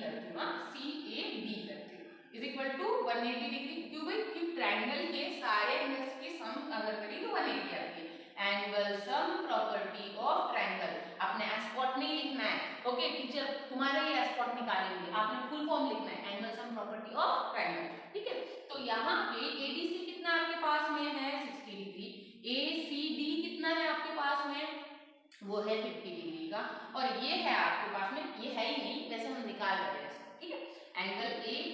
करती हूँ, CAD करती हूँ इज इक्वल टू 180 डिग्री। क्यों भाई, कि ट्रायंगल के सारे एंगल्स की सम अगर करें तो 180 आती है। Angle sum property of triangle, आपने एस्पॉट नहीं लिखना है, ओके, टीचर तुम्हारे ये एस्पॉट निकालेंगे, आपने फुल फॉर्म लिखना है, angle sum property of triangle, ठीक है। तो यहाँ पे ADC कितना आपके पास में है, 60 डिग्री, ACD कितना है आपके पास में, वो है 50 डिग्री का, और ये है आपके पास में, ये है ही नहीं वैसे हम निकाल रहे हैं इसको, ठीक है। एंगल CAD,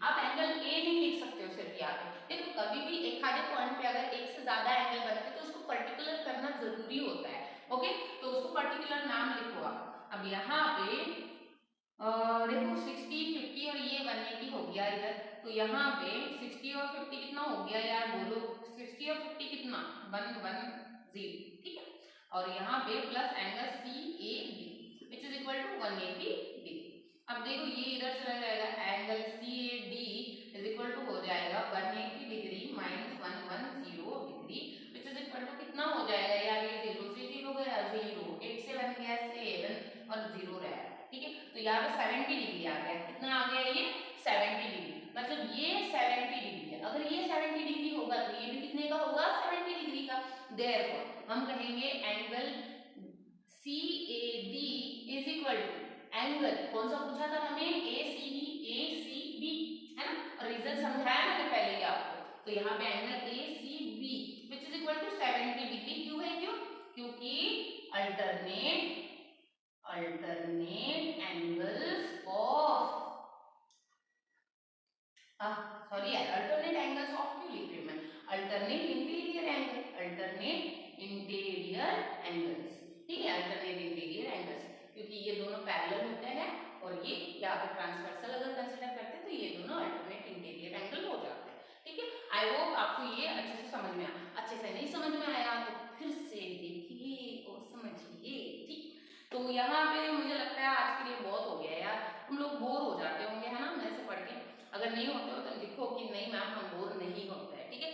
आप एंगल A नहीं लिख सकते हो सिर्फ यहाँ पे, देखो कभी भी एक आधे पॉइंट पे अगर एक से ज्यादा एंगल बनते हैं तो उसको पर्टिकुलर करना जरूरी होता है, ओके, तो उसको पर्टिकुलर नाम लिखो आप। अब यहाँ पे देखो 60 50 और ये 180 हो गया इधर, तो यहाँ पे 60 और 50 कितना हो गया यार, बोलो 60 और 50 कितना, 110, ठीक है। और यहाँ पे plus angle CAD which is equal to 180 degree. अब देखो ये इधर चला जाएगा, angle CAD is equal to हो जाएगा 180 degree minus 110 degree which is equal to कितना हो जाएगा यार, ये 0 से 0 गया, 0 8 से 1 गया 7 और 0 रहा, ठीक है। तो यहाँ पे 70 डिग्री आ गया, कितना आ गया ये 70 डिग्री, मतलब ये 70 डिग्री है। अगर ये 70 डिग्री होगा तो ये भी कितने का होगा, 70 डिग्री का। देयरफॉर हम कहेंगे angle CAD is equal to angle, कौन सा पूछा था हमें, ACB, है ना, और रीजन समझाया मैंने पहले ही आपको। तो यहाँ पे angle ACB which is equal to 70 degree, क्यों है, क्यों, क्योंकि अल्टरनेट एंगल्स ऑफ, सॉरी यार, अल्टरनेट एंगल्स ऑफ क्यों लिख रही हूं मैं, alternate interior angle, alternate interior angles, ठीक है, अल्टरनेट इंटीरियर एंगल्स, क्योंकि ये दोनों पैरेलल होते हैं और ये यहाँ पे ट्रांसवर्सल अगर कंसीडर करते हैं तो ये दोनों अल्टरनेट इंटीरियर एंगल हो जाते हैं, ठीक है। आई होप आपको ये अच्छे से समझ में आया, अच्छे से नहीं समझ में आया तो फिर से देखिए और समझिए, ठीक। तो यहाँ पे मुझे लगता है आज के लिए बहुत हो गया यार, हम लोग बोर हो जाते होंगे, है ना, मेरे से पढ़ के। अगर नहीं होते हो तो लिखो कि नहीं मैम हम बोर नहीं होते हैं, ठीक है।